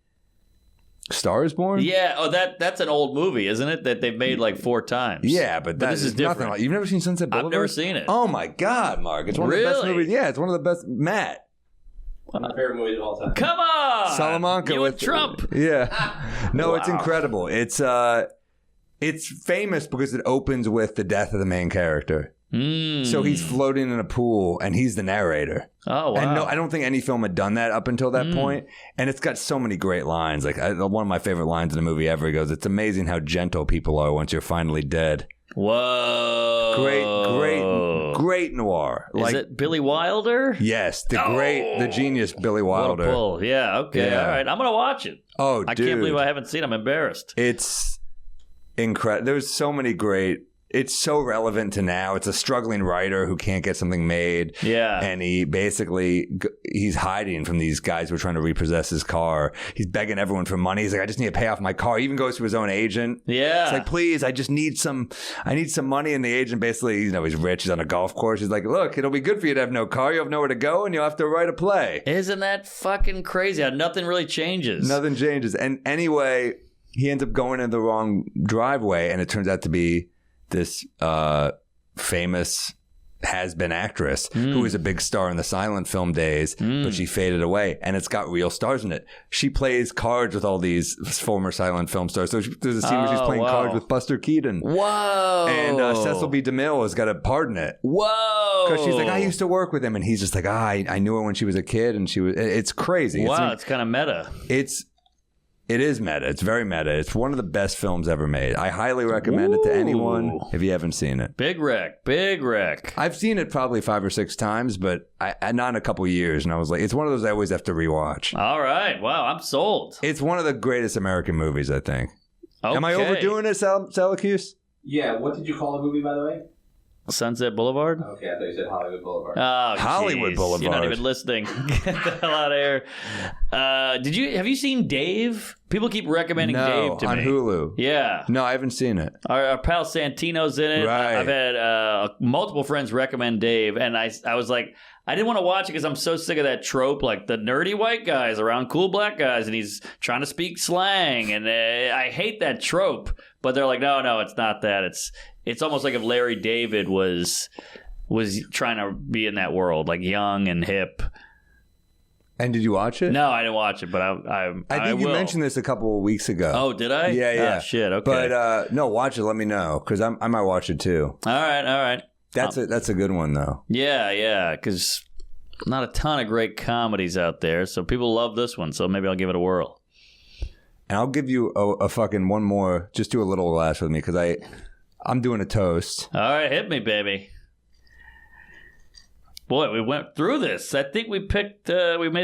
Star is Born? Yeah. Oh, that's an old movie, isn't it? That they've made like 4 times. Yeah, but this is different. nothing like. You've never seen Sunset Boulevard? I've never seen it. Oh my God, Mark! It's one of the best movies. Yeah, it's one of the best. Matt. One of my favorite movies of all time. Come on, Salamanca you with and Trump. Yeah. No, it's incredible. It's famous because it opens with the death of the main character. So he's floating in a pool and he's the narrator. Oh, wow. And no, I don't think any film had done that up until that point. And it's got so many great lines. Like one of my favorite lines in a movie ever goes, "It's amazing how gentle people are once you're finally dead." Whoa. Great noir. Is it Billy Wilder? Yes, the genius Billy Wilder. What a pull. Yeah, okay, Yeah. all right. I'm going to watch it. Oh, dude. I can't believe I haven't seen it. I'm embarrassed. It's incredible. There's so many great. It's so relevant to now. It's a struggling writer who can't get something made. Yeah. And he's hiding from these guys who are trying to repossess his car. He's begging everyone for money. He's like, "I just need to pay off my car." He even goes to his own agent. Yeah. It's like, "Please, I need some money." And the agent basically, he's rich. He's on a golf course. He's like, "Look, it'll be good for you to have no car. You'll have nowhere to go and you'll have to write a play." Isn't that fucking crazy? How nothing really changes. Nothing changes. And anyway, he ends up going in the wrong driveway and it turns out to be this famous has-been actress who was a big star in the silent film days, but she faded away, and it's got real stars in it. She plays cards with all these former silent film stars. So there's a scene where she's playing cards with Buster Keaton. Whoa. And Cecil B. DeMille has got a part in it. Whoa. Because she's like, "I used to work with him," and he's just like, I knew her when she was a kid, and it's crazy. Wow, it's kind of meta. It is meta. It's very meta. It's one of the best films ever made. I highly recommend it to anyone if you haven't seen it. Big wreck. I've seen it probably 5 or 6 times, but not in a couple years. And I was like, it's one of those I always have to rewatch. All right. Wow, I'm sold. It's one of the greatest American movies, I think. Okay. Am I overdoing it, Salacuse? Yeah, what did you call the movie, by the way? Sunset Boulevard? Okay, I thought you said Hollywood Boulevard. Oh, Hollywood Boulevard. You're not even listening. Get the hell out of here. Have you seen Dave? People keep recommending Dave to me. on Hulu. Yeah. No, I haven't seen it. Our pal Santino's in it. Right. I've had multiple friends recommend Dave, and I was like, I didn't want to watch it because I'm so sick of that trope, like the nerdy white guys around cool black guys, and he's trying to speak slang, and I hate that trope. But they're like, no, it's not that. It's almost like if Larry David was trying to be in that world, like young and hip. And did you watch it? No, I didn't watch it, but I think you will. mentioned this a couple of weeks ago. Oh, did I? Yeah. Oh, shit, okay. But no, watch it. Let me know because I might watch it too. All right. That's a good one though. Yeah, because not a ton of great comedies out there, so people love this one. So maybe I'll give it a whirl. And I'll give you a fucking one more. Just do a little last with me because I'm doing a toast. All right, hit me, baby. Boy, we went through this. I think we made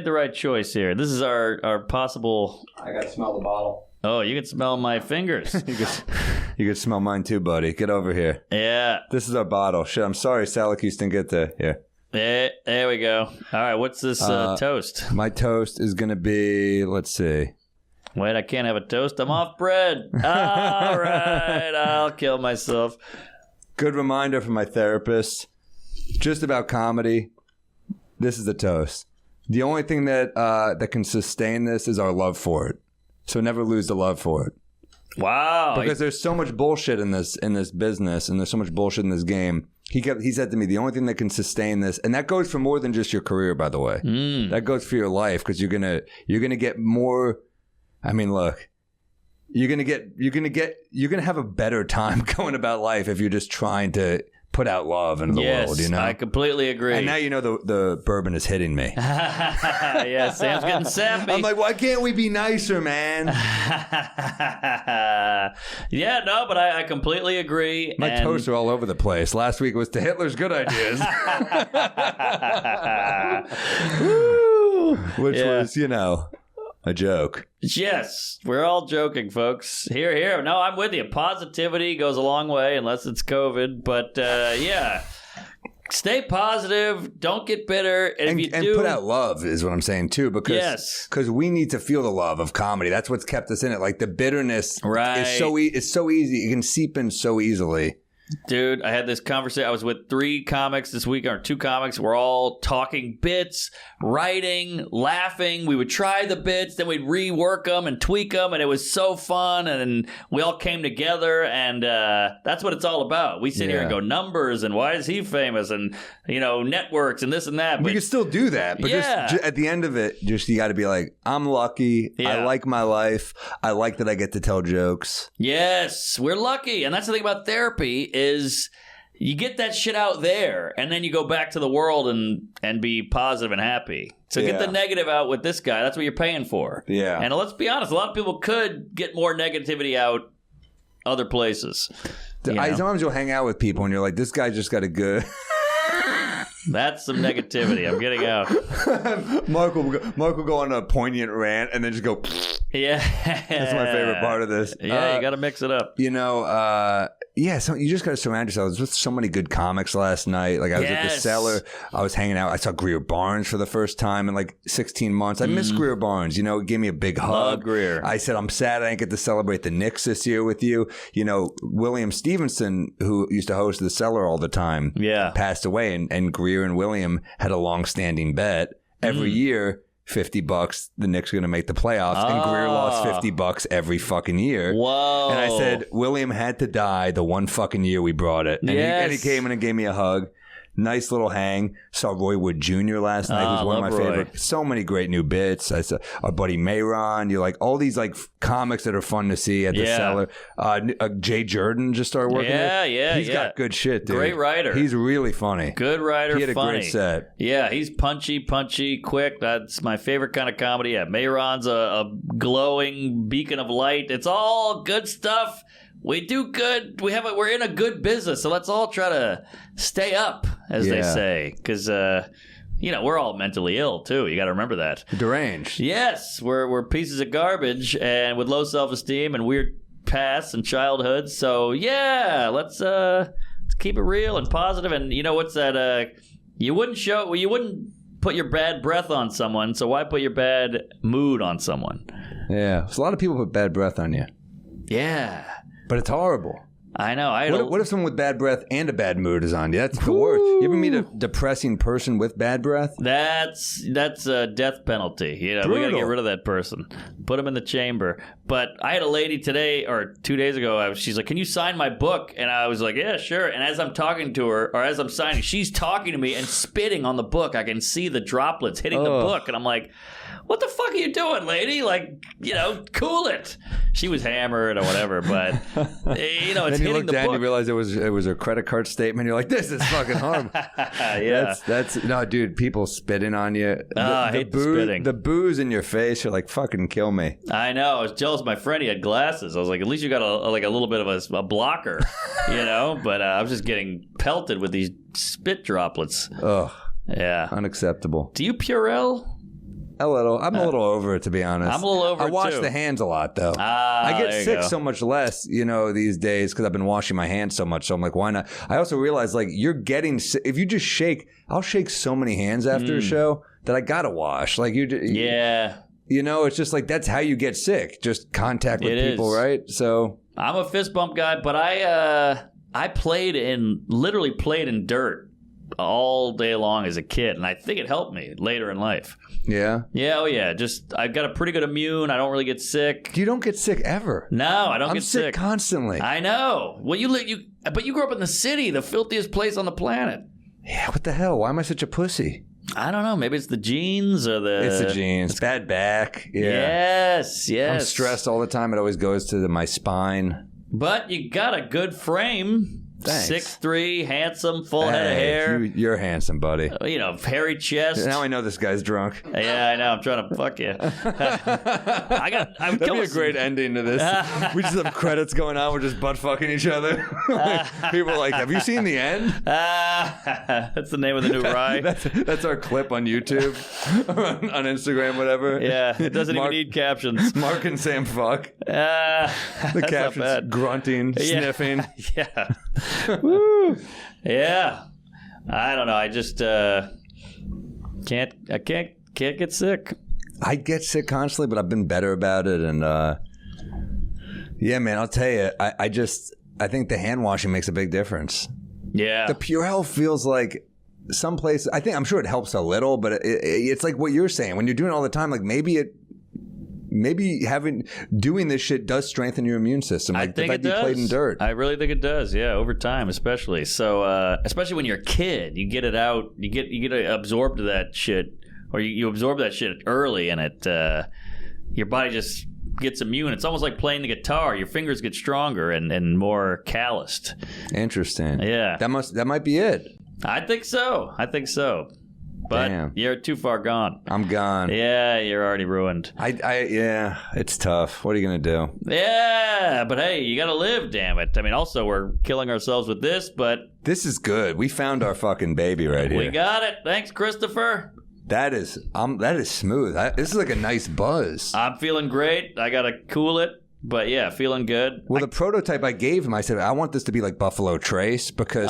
the right choice here. This is our possible. I got to smell the bottle. Oh, you can smell my fingers. You can smell mine too, buddy. Get over here. Yeah. This is our bottle. Shit, I'm sorry, Salacuse didn't get there. Yeah. There we go. All right, what's this toast? My toast is going to be, let's see. Wait, I can't have a toast. I'm off bread. All right, I'll kill myself. Good reminder from my therapist. Just about comedy. This is a toast. The only thing that can sustain this is our love for it. So never lose the love for it. Wow. Because there's so much bullshit in this business, and there's so much bullshit in this game. He said to me, the only thing that can sustain this, and that goes for more than just your career, by the way. That goes for your life because you're gonna get more. I mean, look, you're gonna have a better time going about life if you're just trying to put out love into the world. You know, I completely agree. And now you know the bourbon is hitting me. Yeah, Sam's getting sappy. I'm like, why can't we be nicer, man? Yeah, no, but I completely agree. My toasts are all over the place. Last week was to Hitler's good ideas. Which was, a joke. Yes, we're all joking, folks. Here. No, I'm with you. Positivity goes a long way, unless it's COVID. But yeah, stay positive. Don't get bitter. And if you do, put out love is what I'm saying too. Because we need to feel the love of comedy. That's what's kept us in it. Like the bitterness, right? It's so easy. It can seep in so easily. Dude, I had this conversation. I was with 3 comics this week, or 2 comics. We're all talking bits, writing, laughing. We would try the bits, then we'd rework them and tweak them, and it was so fun. And we all came together, and that's what it's all about. We sit here and go numbers, and why is he famous, and networks, and this and that. We can still do that, but just at the end of it, just you got to be like, I'm lucky. Yeah. I like my life. I like that I get to tell jokes. Yes, we're lucky, and that's the thing about therapy. Is you get that shit out there, and then you go back to the world and be positive and happy. So get the negative out with this guy. That's what you're paying for. Yeah. And let's be honest, a lot of people could get more negativity out other places. Sometimes you'll hang out with people, and you're like, this guy just got a good... That's some negativity. I'm getting out. Mark will go on a poignant rant and then just go... Yeah. That's my favorite part of this. Yeah, you got to mix it up. So you just got to surround yourself. I was with so many good comics last night. Like I was at the Cellar. I was hanging out. I saw Greer Barnes for the first time in like 16 months. I miss Greer Barnes. He gave me a big hug. Love Greer. I said, I'm sad I didn't get to celebrate the Knicks this year with you. William Stevenson, who used to host the Cellar all the time, passed away. And Greer and William had a long-standing bet every year. $50, the Knicks are going to make the playoffs, and Greer lost $50 every fucking year. Whoa! And I said William had to die the one fucking year we brought it, and he came in and gave me a hug. Nice little hang. Saw Roy Wood Jr. last night, who's one of my favorite. So many great new bits. I saw our buddy Mayron. You're like all these like comics that are fun to see at the Cellar. Jay Jordan just started working there. He's got good shit, dude. Great writer. He's really funny. Good writer. He had funny. a great set. Yeah, he's punchy, quick. That's my favorite kind of comedy. Yeah, Mayron's a glowing beacon of light. It's all good stuff. We do good. We're in a good business, so let's all try to stay up, as they say, because we're all mentally ill too. You got to remember that. Deranged. Yes, we're pieces of garbage and with low self-esteem and weird pasts and childhood. So let's keep it real and positive. And what's that? You wouldn't put your bad breath on someone. So why put your bad mood on someone? Yeah, so a lot of people put bad breath on you. Yeah. But it's horrible. I know. What if someone with bad breath and a bad mood is on you? That's the worst. You ever meet a depressing person with bad breath? That's a death penalty. We got to get rid of that person. Put them in the chamber. But I had a lady today or 2 days ago. She's like, "Can you sign my book?" And I was like, "Yeah, sure." And as I'm talking to her, or as I'm signing, she's talking to me and spitting on the book. I can see the droplets hitting the book, and I'm like, what the fuck are you doing, lady? Like, cool it. She was hammered or whatever, but it's then hitting you look the down, book. You realize it was a credit card statement. You're like, this is fucking horrible. Yeah, that's no, dude. People spitting on you. I hate the spitting. The booze in your face. You're like, fucking kill me. I know. I was jealous of my friend. He had glasses. I was like, at least you got a little bit of a blocker, But I was just getting pelted with these spit droplets. Ugh. Yeah. Unacceptable. Do you Purell? A little. I'm a little over it, to be honest. I'm a little over it, I wash too. the hands a lot, though. I get sick so much less, these days because I've been washing my hands so much. So I'm like, why not? I also realize, like, you're getting sick. If you just shake, I'll shake so many hands after a show that I got to wash. Like, it's just like that's how you get sick. Just contact with people, right? So I'm a fist bump guy, but I literally played in dirt all day long as a kid, and I think it helped me later in life. Yeah? Yeah, oh yeah. Just, I've got a pretty good immune. I don't really get sick. You don't get sick ever. No, I don't get sick. I'm sick constantly. I know. Well, but you grew up in the city, the filthiest place on the planet. Yeah, what the hell? Why am I such a pussy? I don't know. Maybe it's the genes or the... It's the genes. It's bad back. Yeah. Yes. I'm stressed all the time. It always goes to my spine. But you got a good frame. Thanks. 6'3", handsome, full head of hair. You're handsome, buddy. Hairy chest. Now I know this guy's drunk. Yeah, I know. I'm trying to fuck you. That'd be a great ending to this. We just have credits going on. We're just butt fucking each other. People are like, have you seen The End? That's the name of the new ride. That's our clip on YouTube, on Instagram, whatever. Yeah, it doesn't even need captions. Mark and Sam fuck. The captions, grunting, sniffing. Yeah. Woo. Yeah. I don't know. I just can't get sick. I get sick constantly, but I've been better about it. And yeah, man, I'll tell you, I think the hand washing makes a big difference. Yeah. The Purell feels like some place. I'm sure it helps a little, but it's like what you're saying. When you're doing it all the time, like maybe doing this shit does strengthen your immune system. Like I think the it fact you played in does. dirt. I really think it does. Yeah, over time, especially. So, especially when you're a kid, you get it out. You get absorbed to that shit, or you absorb that shit early, and your body just gets immune. It's almost like playing the guitar. Your fingers get stronger and more calloused. Interesting. Yeah, that might be it. I think so. But Damn. You're too far gone. I'm gone. Yeah, you're already ruined. Yeah, it's tough. What are you gonna do? Yeah, but hey, you gotta live, damn it. I mean, also we're killing ourselves with this, but This is good. We found our fucking baby right here. we got it. Thanks, Christopher. That is smooth. This is like a nice buzz. I'm feeling great. I gotta cool it, but yeah, feeling good. Well, the prototype I gave him, I said, I want this to be like Buffalo Trace because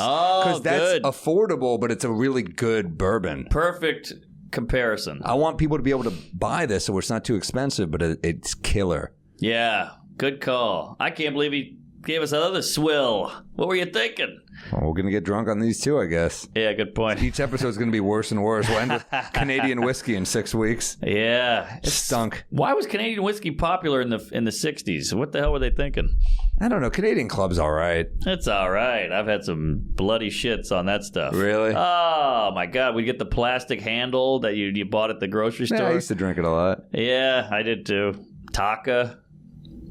that's good. affordable, but it's a really good bourbon. Perfect comparison. I want people to be able to buy this so it's not too expensive, but it's killer. Yeah, good call. I can't believe he gave us another swill. What were you thinking? Well, we're going to get drunk on these too, I guess. Yeah, good point. Each episode is going to be worse and worse. We'll end with Canadian whiskey in 6 weeks. Yeah. It stunk. Why was Canadian whiskey popular in the 60s? What the hell were they thinking? I don't know. Canadian Club's all right. It's all right. I've had some bloody shits on that stuff. Really? Oh, my God. We get the plastic handle that you bought at the grocery store. Yeah, I used to drink it a lot. Yeah, I did too. Taka.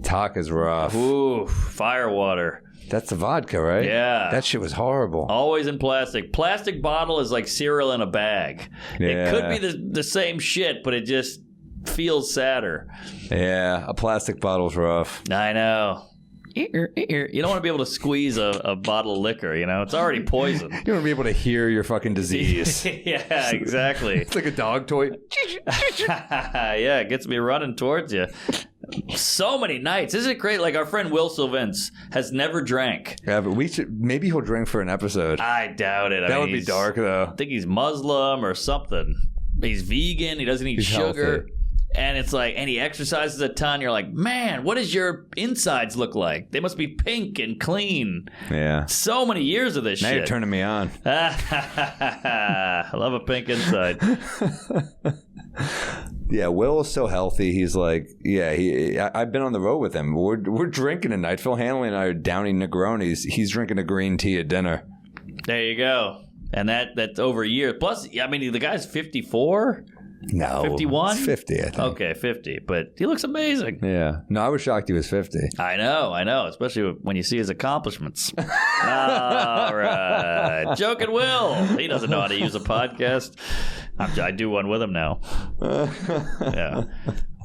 Taka's rough. Ooh, firewater. That's the vodka, right? Yeah. That shit was horrible. Always in plastic. Plastic bottle is like cereal in a bag. Yeah. It could be the same shit, but it just feels sadder. Yeah, a plastic bottle's rough. I know. You don't want to be able to squeeze a bottle of liquor, you know? It's already poison. You don't want to be able to hear your fucking disease. Yeah, exactly. It's like a dog toy. Yeah, it gets me running towards you. So many nights. Isn't it great? Like our friend Will Sylvans has never drank. Yeah, but maybe he'll drink for an episode. I doubt it. That would be dark, though. I think he's Muslim or something. He's vegan. He doesn't eat sugar. Healthy. And it's like, and he exercises a ton. You're like, man, what does your insides look like? They must be pink and clean. Yeah. So many years of this Now shit. you're turning me on. I love a pink inside. Yeah, Will is so healthy. He's like, I've been on the road with him. We're drinking tonight. Phil Hanley and I are downing Negronis. He's drinking a green tea at dinner. There you go. And that's over a year. Plus, I mean, the guy's 54? No. 51? It's 50, I think. Okay, 50. But he looks amazing. Yeah. No, I was shocked he was 50. I know. Especially when you see his accomplishments. All right. Joking Will. He doesn't know how to use a podcast. I do one with him now. Yeah.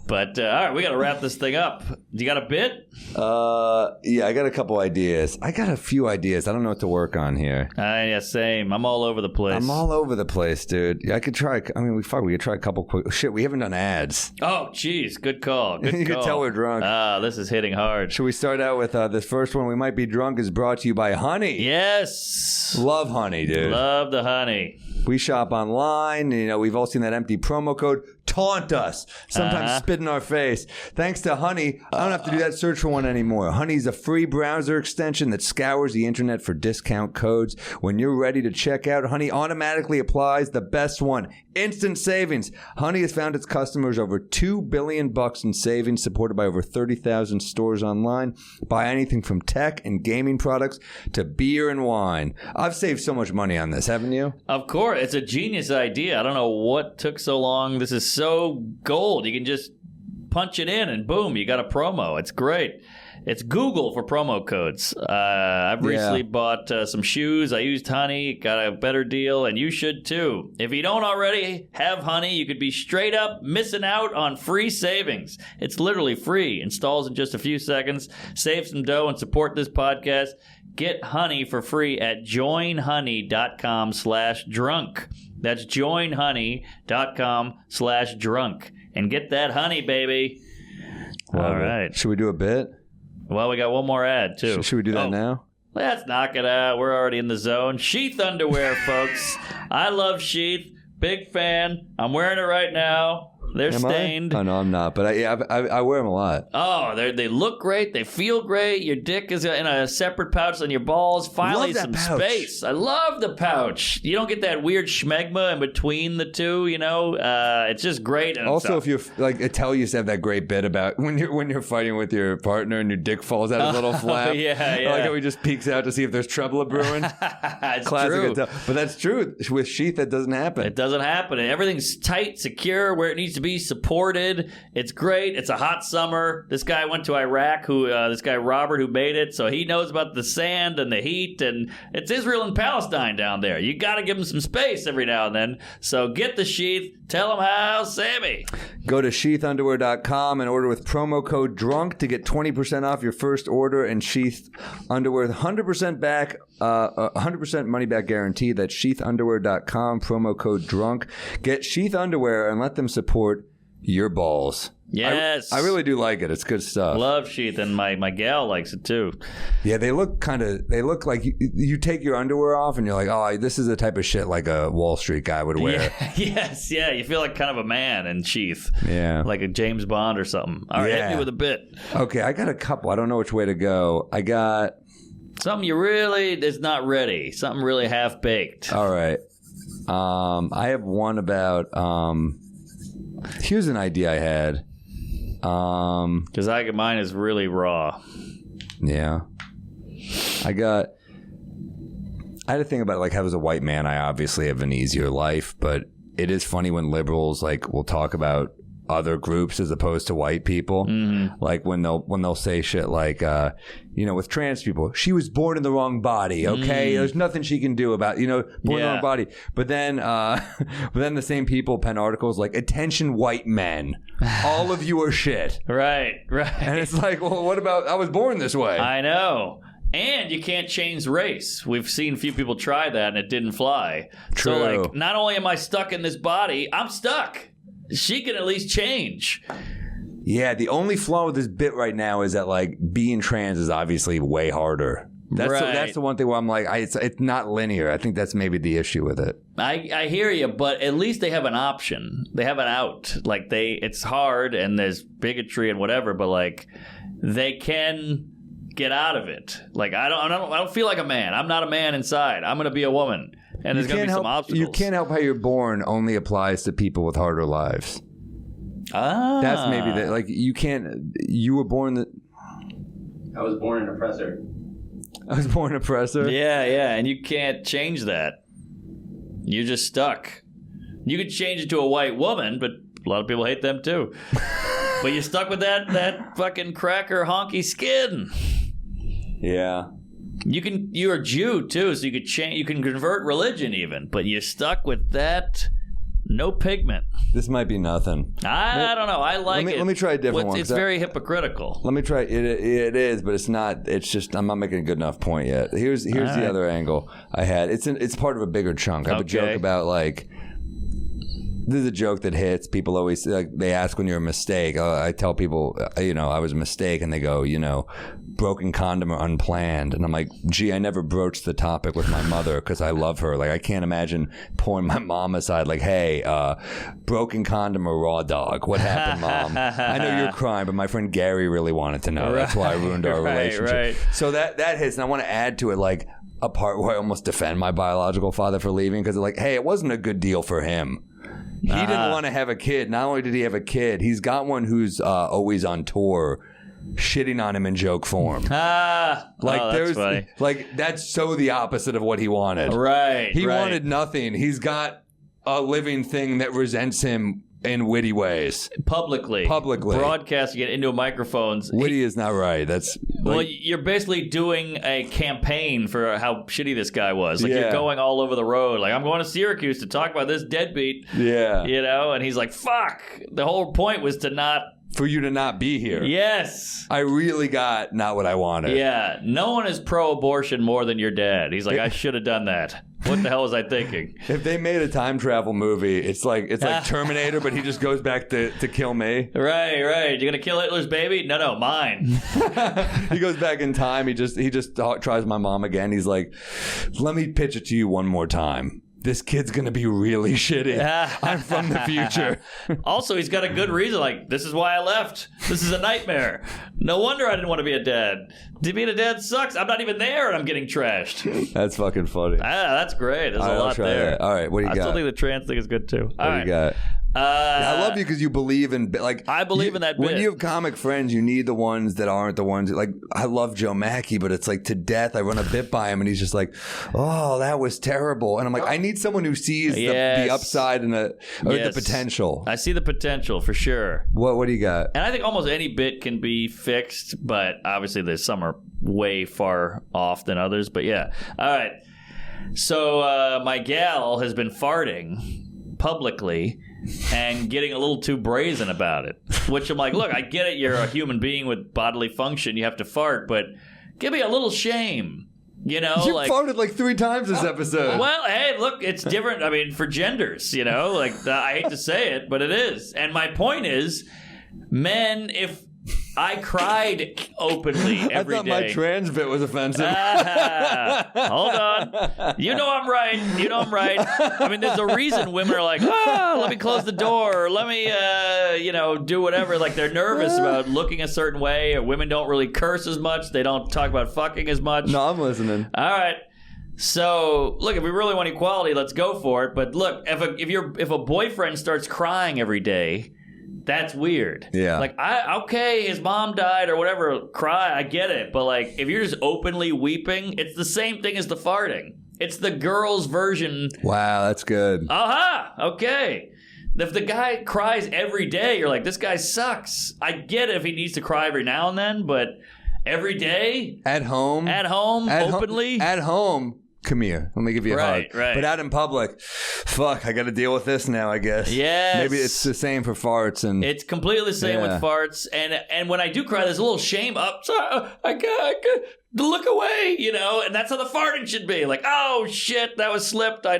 But, all right, we got to wrap this thing up. You got a bit? Yeah, I got a couple ideas. I got a few ideas. I don't know what to work on here. Yeah, same. I'm all over the place. I'm all over the place, dude. Yeah, I could try. I mean, we could try a couple quick. Shit, we haven't done ads. Oh, jeez. Good call. Good You call. can tell we're drunk. This is hitting hard. Should we start out with this first one? We might be drunk is brought to you by Honey. Yes. Love Honey, dude. Love the honey. We shop online. You know, we've all seen that empty promo code. Taunt us. Sometimes spit in our face. Thanks to Honey, I don't have to do that search for one anymore. Honey's a free browser extension that scours the internet for discount codes. When you're ready to check out, Honey automatically applies the best one. Instant savings. Honey has found its customers over $2 billion in savings, supported by over 30,000 stores online. Buy anything from tech and gaming products to beer and wine. I've saved so much money on this, haven't you? Of course. It's a genius idea. I don't know what took so long. This is so gold. You can just punch it in and boom, you got a promo. It's great. It's Google for promo codes. I've recently bought some shoes. I used Honey, got a better deal, and you should too. If you don't already have Honey, you could be straight up missing out on free savings. It's literally free. Installs in just a few seconds. Save some dough and support this podcast. Get Honey for free at joinhoney.com/drunk. That's joinhoney.com/drunk. And get that honey, baby. All right. Should we do a bit? Well, we got one more ad, too. Should we do that now? Let's knock it out. We're already in the zone. Sheath underwear, folks. I love Sheath. Big fan. I'm wearing it right now. They're stained. Oh, no, I'm not. But I wear them a lot. Oh, they look great. They feel great. Your dick is in a separate pouch than your balls. Finally, some space. I love the pouch. You don't get that weird schmegma in between the two, you know? It's just great. And also, if you're like, Attell used to have that great bit about when you're fighting with your partner and your dick falls out a little flap. Yeah. Like how he just peeks out to see if there's trouble brewing. It's Classic true. Attell. But that's true. With Sheath, that doesn't happen. It doesn't happen. And everything's tight, secure, where it needs to be, supported. It's great. It's a hot summer. This guy went to Iraq, this guy Robert, who made it, so he knows about the sand and the heat, and it's Israel and Palestine down there. You got to give them some space every now and then. So get the Sheath. Tell them how, Sammy. Go to sheathunderwear.com and order with promo code DRUNK to get 20% off your first order, and Sheath Underwear 100% back, 100% money back guarantee. That's sheathunderwear.com, promo code DRUNK. Get Sheath Underwear and let them support your balls. Yes. I really do like it. It's good stuff. Love Sheath, and my gal likes it too. Yeah, they look like you take your underwear off and you're like, oh, this is the type of shit like a Wall Street guy would wear. Yeah, yes, yeah. You feel like kind of a man in Sheath. Yeah. Like a James Bond or something. All right, hit me with a bit. Okay, I got a couple. I don't know which way to go. I got... Something is not ready. Something really half-baked. All right. I have one about... here's an idea I had. Because mine is really raw. Yeah. I had to think about, like, how as a white man, I obviously have an easier life, but it is funny when liberals, like, will talk about other groups as opposed to white people. Mm-hmm. Like when they'll say shit like, with trans people, she was born in the wrong body. Okay, there's nothing she can do about born in the wrong body. But then the same people pen articles like, attention white men, all of you are shit. Right. And it's like, well, what about I was born this way? I know. And you can't change race. We've seen a few people try that and it didn't fly. True. So like, not only am I stuck in this body, I'm stuck. She can at least change. Yeah, the only flaw with this bit right now is that, like, being trans is obviously way harder. That's the one thing where I'm like, it's not linear. I think that's maybe the issue with it. I hear you, but at least they have an option. They have an out. Like, it's hard and there's bigotry and whatever, but, like, they can get out of it. Like, I don't feel like a man. I'm not a man inside. I'm going to be a woman. And there's going to be some obstacles. You can't help how you're born only applies to people with harder lives. Ah. That's maybe like you can't. You were born I was born an oppressor. I was born an oppressor. Yeah, and you can't change that. You're just stuck. You could change it to a white woman, but a lot of people hate them too. But you're stuck with that fucking cracker honky skin. Yeah. You're a Jew too, so you could change. You can convert religion even, but you're stuck with that. No pigment. This might be nothing. I don't know. I like it. Let me try a different one. It's very hypocritical. Let me try it. It is, but it's not. It's just I'm not making a good enough point yet. Here's the other angle I had. It's part of a bigger chunk. I have a joke about like. This is a joke that hits. People always they ask when you're a mistake. I tell people, I was a mistake, and they go, broken condom or unplanned, and I'm like, gee, I never broached the topic with my mother because I love her. Like I can't imagine pulling my mom aside, like, hey, broken condom or raw dog? What happened, Mom? I know you're crying, but my friend Gary really wanted to know. That's why I ruined our relationship. Right. So that hits, and I want to add to it like a part where I almost defend my biological father for leaving because like, hey, it wasn't a good deal for him. He didn't want to have a kid. Not only did he have a kid, he's got one who's always on tour, shitting on him in joke form. That's funny. Like that's so the opposite of what he wanted. Right. He wanted nothing. He's got a living thing that resents him in witty ways. Publicly. Broadcasting it into microphones. Witty is not right. That's well, you're basically doing a campaign for how shitty this guy was. Like you're going all over the road. Like I'm going to Syracuse to talk about this deadbeat. Yeah. And he's like, fuck. The whole point was for you to not be here. Yes. I really got not what I wanted. Yeah. No one is pro-abortion more than your dad. He's like, I should have done that. What the hell was I thinking? If they made a time travel movie, it's like Terminator, but he just goes back to kill me. Right. You're gonna kill Hitler's baby? No, mine. He goes back in time. He just tries my mom again. He's like, let me pitch it to you one more time. this kid's going to be really shitty. I'm from the future. Also, he's got a good reason. Like, this is why I left. This is a nightmare. No wonder I didn't want to be a dad. Being a dad sucks. I'm not even there and I'm getting trashed. That's fucking funny. That's great. There's a lot there. That. All right, what do you got? I still think the trans thing is good too. What do you got? I love you because you believe in I believe in that bit. When you have comic friends, you need the ones that aren't the ones like I love Joe Mackey, but it's like to death. I run a bit by him and he's just like, "Oh, that was terrible," and I'm like, I need someone who sees the upside and the potential. I see the potential for sure. What do you got? And I think almost any bit can be fixed, but obviously there's some are way far off than others. But yeah, all right. So my gal has been farting publicly and getting a little too brazen about it, which I'm like, look, I get it. You're a human being with bodily function. You have to fart, but give me a little shame. You know, you farted like 3 times this episode. Well, hey, look, it's different. I mean, for genders, you know, like I hate to say it, but it is. And my point is, men, if I cried openly every day. I thought my trans bit was offensive. Hold on. You know I'm right. I mean, there's a reason women are like, let me close the door, or let me, do whatever. Like, they're nervous about looking a certain way, or women don't really curse as much. They don't talk about fucking as much. No, I'm listening. All right. So, look, if we really want equality, let's go for it. But look, if a boyfriend starts crying every day, that's weird. Yeah. Like, his mom died or whatever, cry, I get it. But, like, if you're just openly weeping, it's the same thing as the farting. It's the girl's version. Wow, that's good. Aha, okay. If the guy cries every day, you're like, this guy sucks. I get it if he needs to cry every now and then, but every day? At home, openly? At home. Come here. Let me give you a hug. Right. But out in public, fuck, I got to deal with this now, I guess. Yes. Maybe it's the same for farts. And it's completely the same with farts. And when I do cry, there's a little shame up. I got look away, you know, and that's how the farting should be. Like, oh, shit, that was slipped. I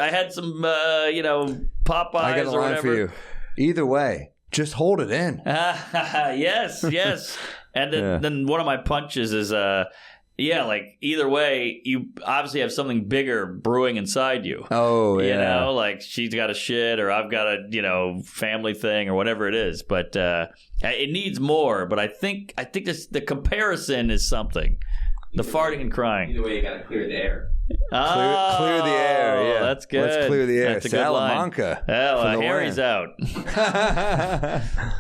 had some, Popeyes I got a line for you. Either way, just hold it in. Yes. And then one of my punches is... like, either way, you obviously have something bigger brewing inside you. Oh, yeah. You know, like, she's got a shit or I've got a, family thing or whatever it is. But it needs more. But I think the comparison is something. The farting and crying. Either way, you got to clear the air. Clear the air, yeah. That's good. Let's clear the air. That's a good line. Salamanca. Harry's out.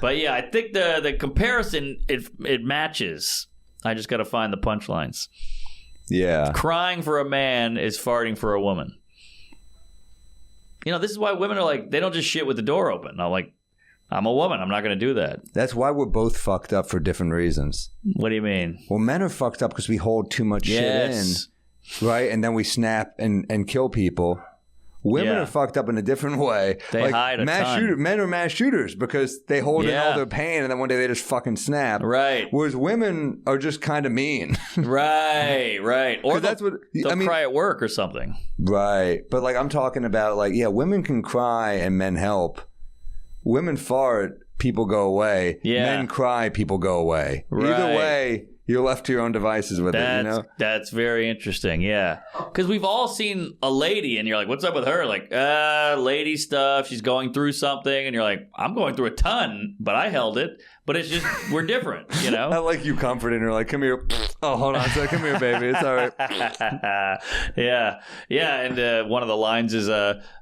But, yeah, I think the comparison, it matches. I just got to find the punchlines. Yeah. Crying for a man is farting for a woman. You know, this is why women are like, they don't just shit with the door open. I'm like, I'm a woman. I'm not going to do that. That's why we're both fucked up for different reasons. What do you mean? Well, men are fucked up because we hold too much shit in, right? And then we snap and kill people. Women are fucked up in a different way. They hide a ton. Men are mass shooters because they hold in all their pain and then one day they just fucking snap. Right. Whereas women are just kind of mean. Right. Or they'll cry at work or something. Right. But like I'm talking about like, women can cry and men help. Women fart, people go away. Yeah. Men cry, people go away. Right. Either way, you're left to your own devices with it, you know? That's very interesting, yeah. Because we've all seen a lady, and you're like, what's up with her? Like, lady stuff, she's going through something, and you're like, I'm going through a ton, but I held it. But it's just, we're different, you know? I like you comforting her, like, come here. Oh, hold on a second. Come here, baby. It's all right. Yeah, and one of the lines is,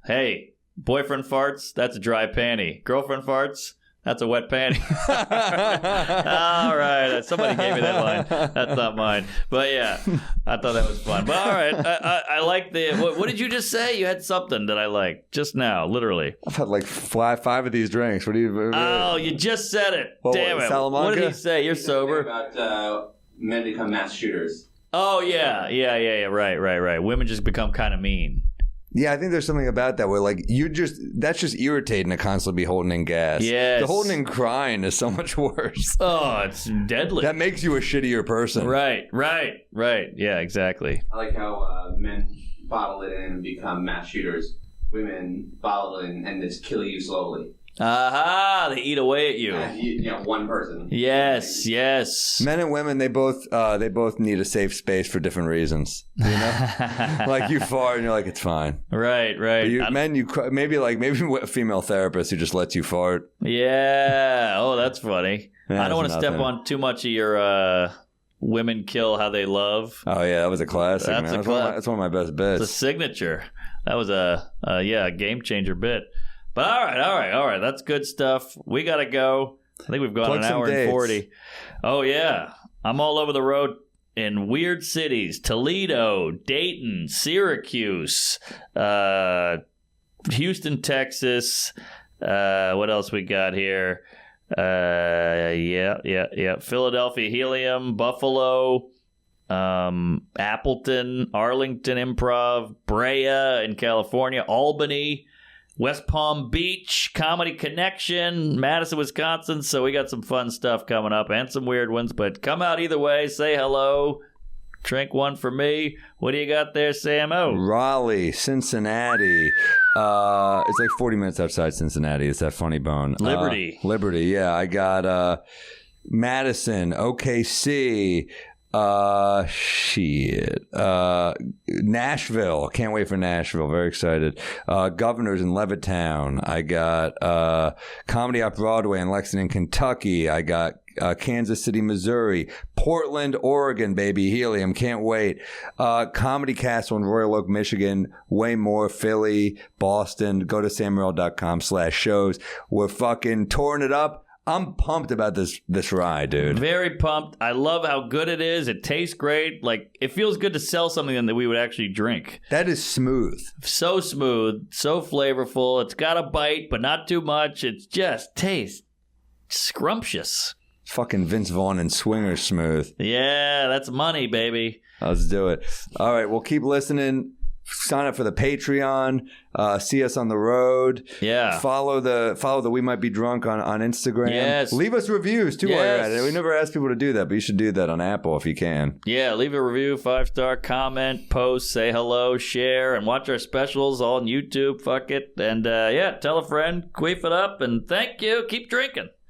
hey, boyfriend farts, that's a dry panty. Girlfriend farts, that's a wet panty. All right. Somebody gave me that line. That's not mine. But yeah, I thought that was fun. But all right. I like the... What did you just say? You had something that I liked just now, literally. I've had like five of these drinks. What do you... Oh, you just said it. Damn it. Salamanca? What did he say? You're sober. About men become mass shooters. Oh, yeah. Right. Women just become kind of mean. Yeah, I think there's something about that where like that's just irritating to constantly be holding in gas. Yes. The holding in crying is so much worse. Oh, it's deadly. That makes you a shittier person. Right. Yeah, exactly. I like how men bottle it in and become mass shooters. Women bottle it in and just kill you slowly. Aha! They eat away at you. One person. Yes, yes. Men and women, they both need a safe space for different reasons. You know, like you fart and you're like, it's fine. Right. But maybe a female therapist who just lets you fart. Yeah. Oh, that's funny. Yeah, I don't want to nothing. step on too much of your women kill how they love. Oh yeah, that was a classic. That's man. That's one of my best bits. It's a signature. That was a game changer bit. But all right. That's good stuff. We got to go. I think we've gone Plug an some hour dates. and 40. Oh, yeah. I'm all over the road in weird cities. Toledo, Dayton, Syracuse, Houston, Texas. What else we got here? Philadelphia, Helium, Buffalo, Appleton, Arlington Improv, Brea in California, Albany, West Palm Beach, Comedy Connection, Madison, Wisconsin. So we got some fun stuff coming up and some weird ones. But come out either way. Say hello. Drink one for me. What do you got there, Sam? Oh, Raleigh, Cincinnati. It's like 40 minutes outside Cincinnati. It's that funny bone. Liberty. Liberty, yeah. I got Madison, OKC. Nashville. Can't wait for Nashville. Very excited. Governors in Levittown. I got Comedy Off Broadway in Lexington, Kentucky. I got Kansas City, Missouri. Portland, Oregon, baby. Helium. Can't wait. Comedy Castle in Royal Oak, Michigan. Way more. Philly, Boston. Go to sammorril.com/shows. We're fucking touring it up. I'm pumped about this ride, dude. Very pumped. I love how good it is. It tastes great. Like, it feels good to sell something that we would actually drink. That is smooth. So smooth, so flavorful. It's got a bite, but not too much. It just tastes scrumptious. Fucking Vince Vaughn and Swingers smooth. Yeah, that's money, baby. Let's do it. All right, we'll keep listening. Sign up for the Patreon. See us on the road. Yeah. Follow the We Might Be Drunk on Instagram. Yes. Leave us reviews too while you're at Yes. it. We never ask people to do that, but you should do that on Apple if you can. Yeah, leave a review, 5-star, comment, post, say hello, share, and watch our specials all on YouTube. Fuck it. And tell a friend, queef it up, and thank you. Keep drinking.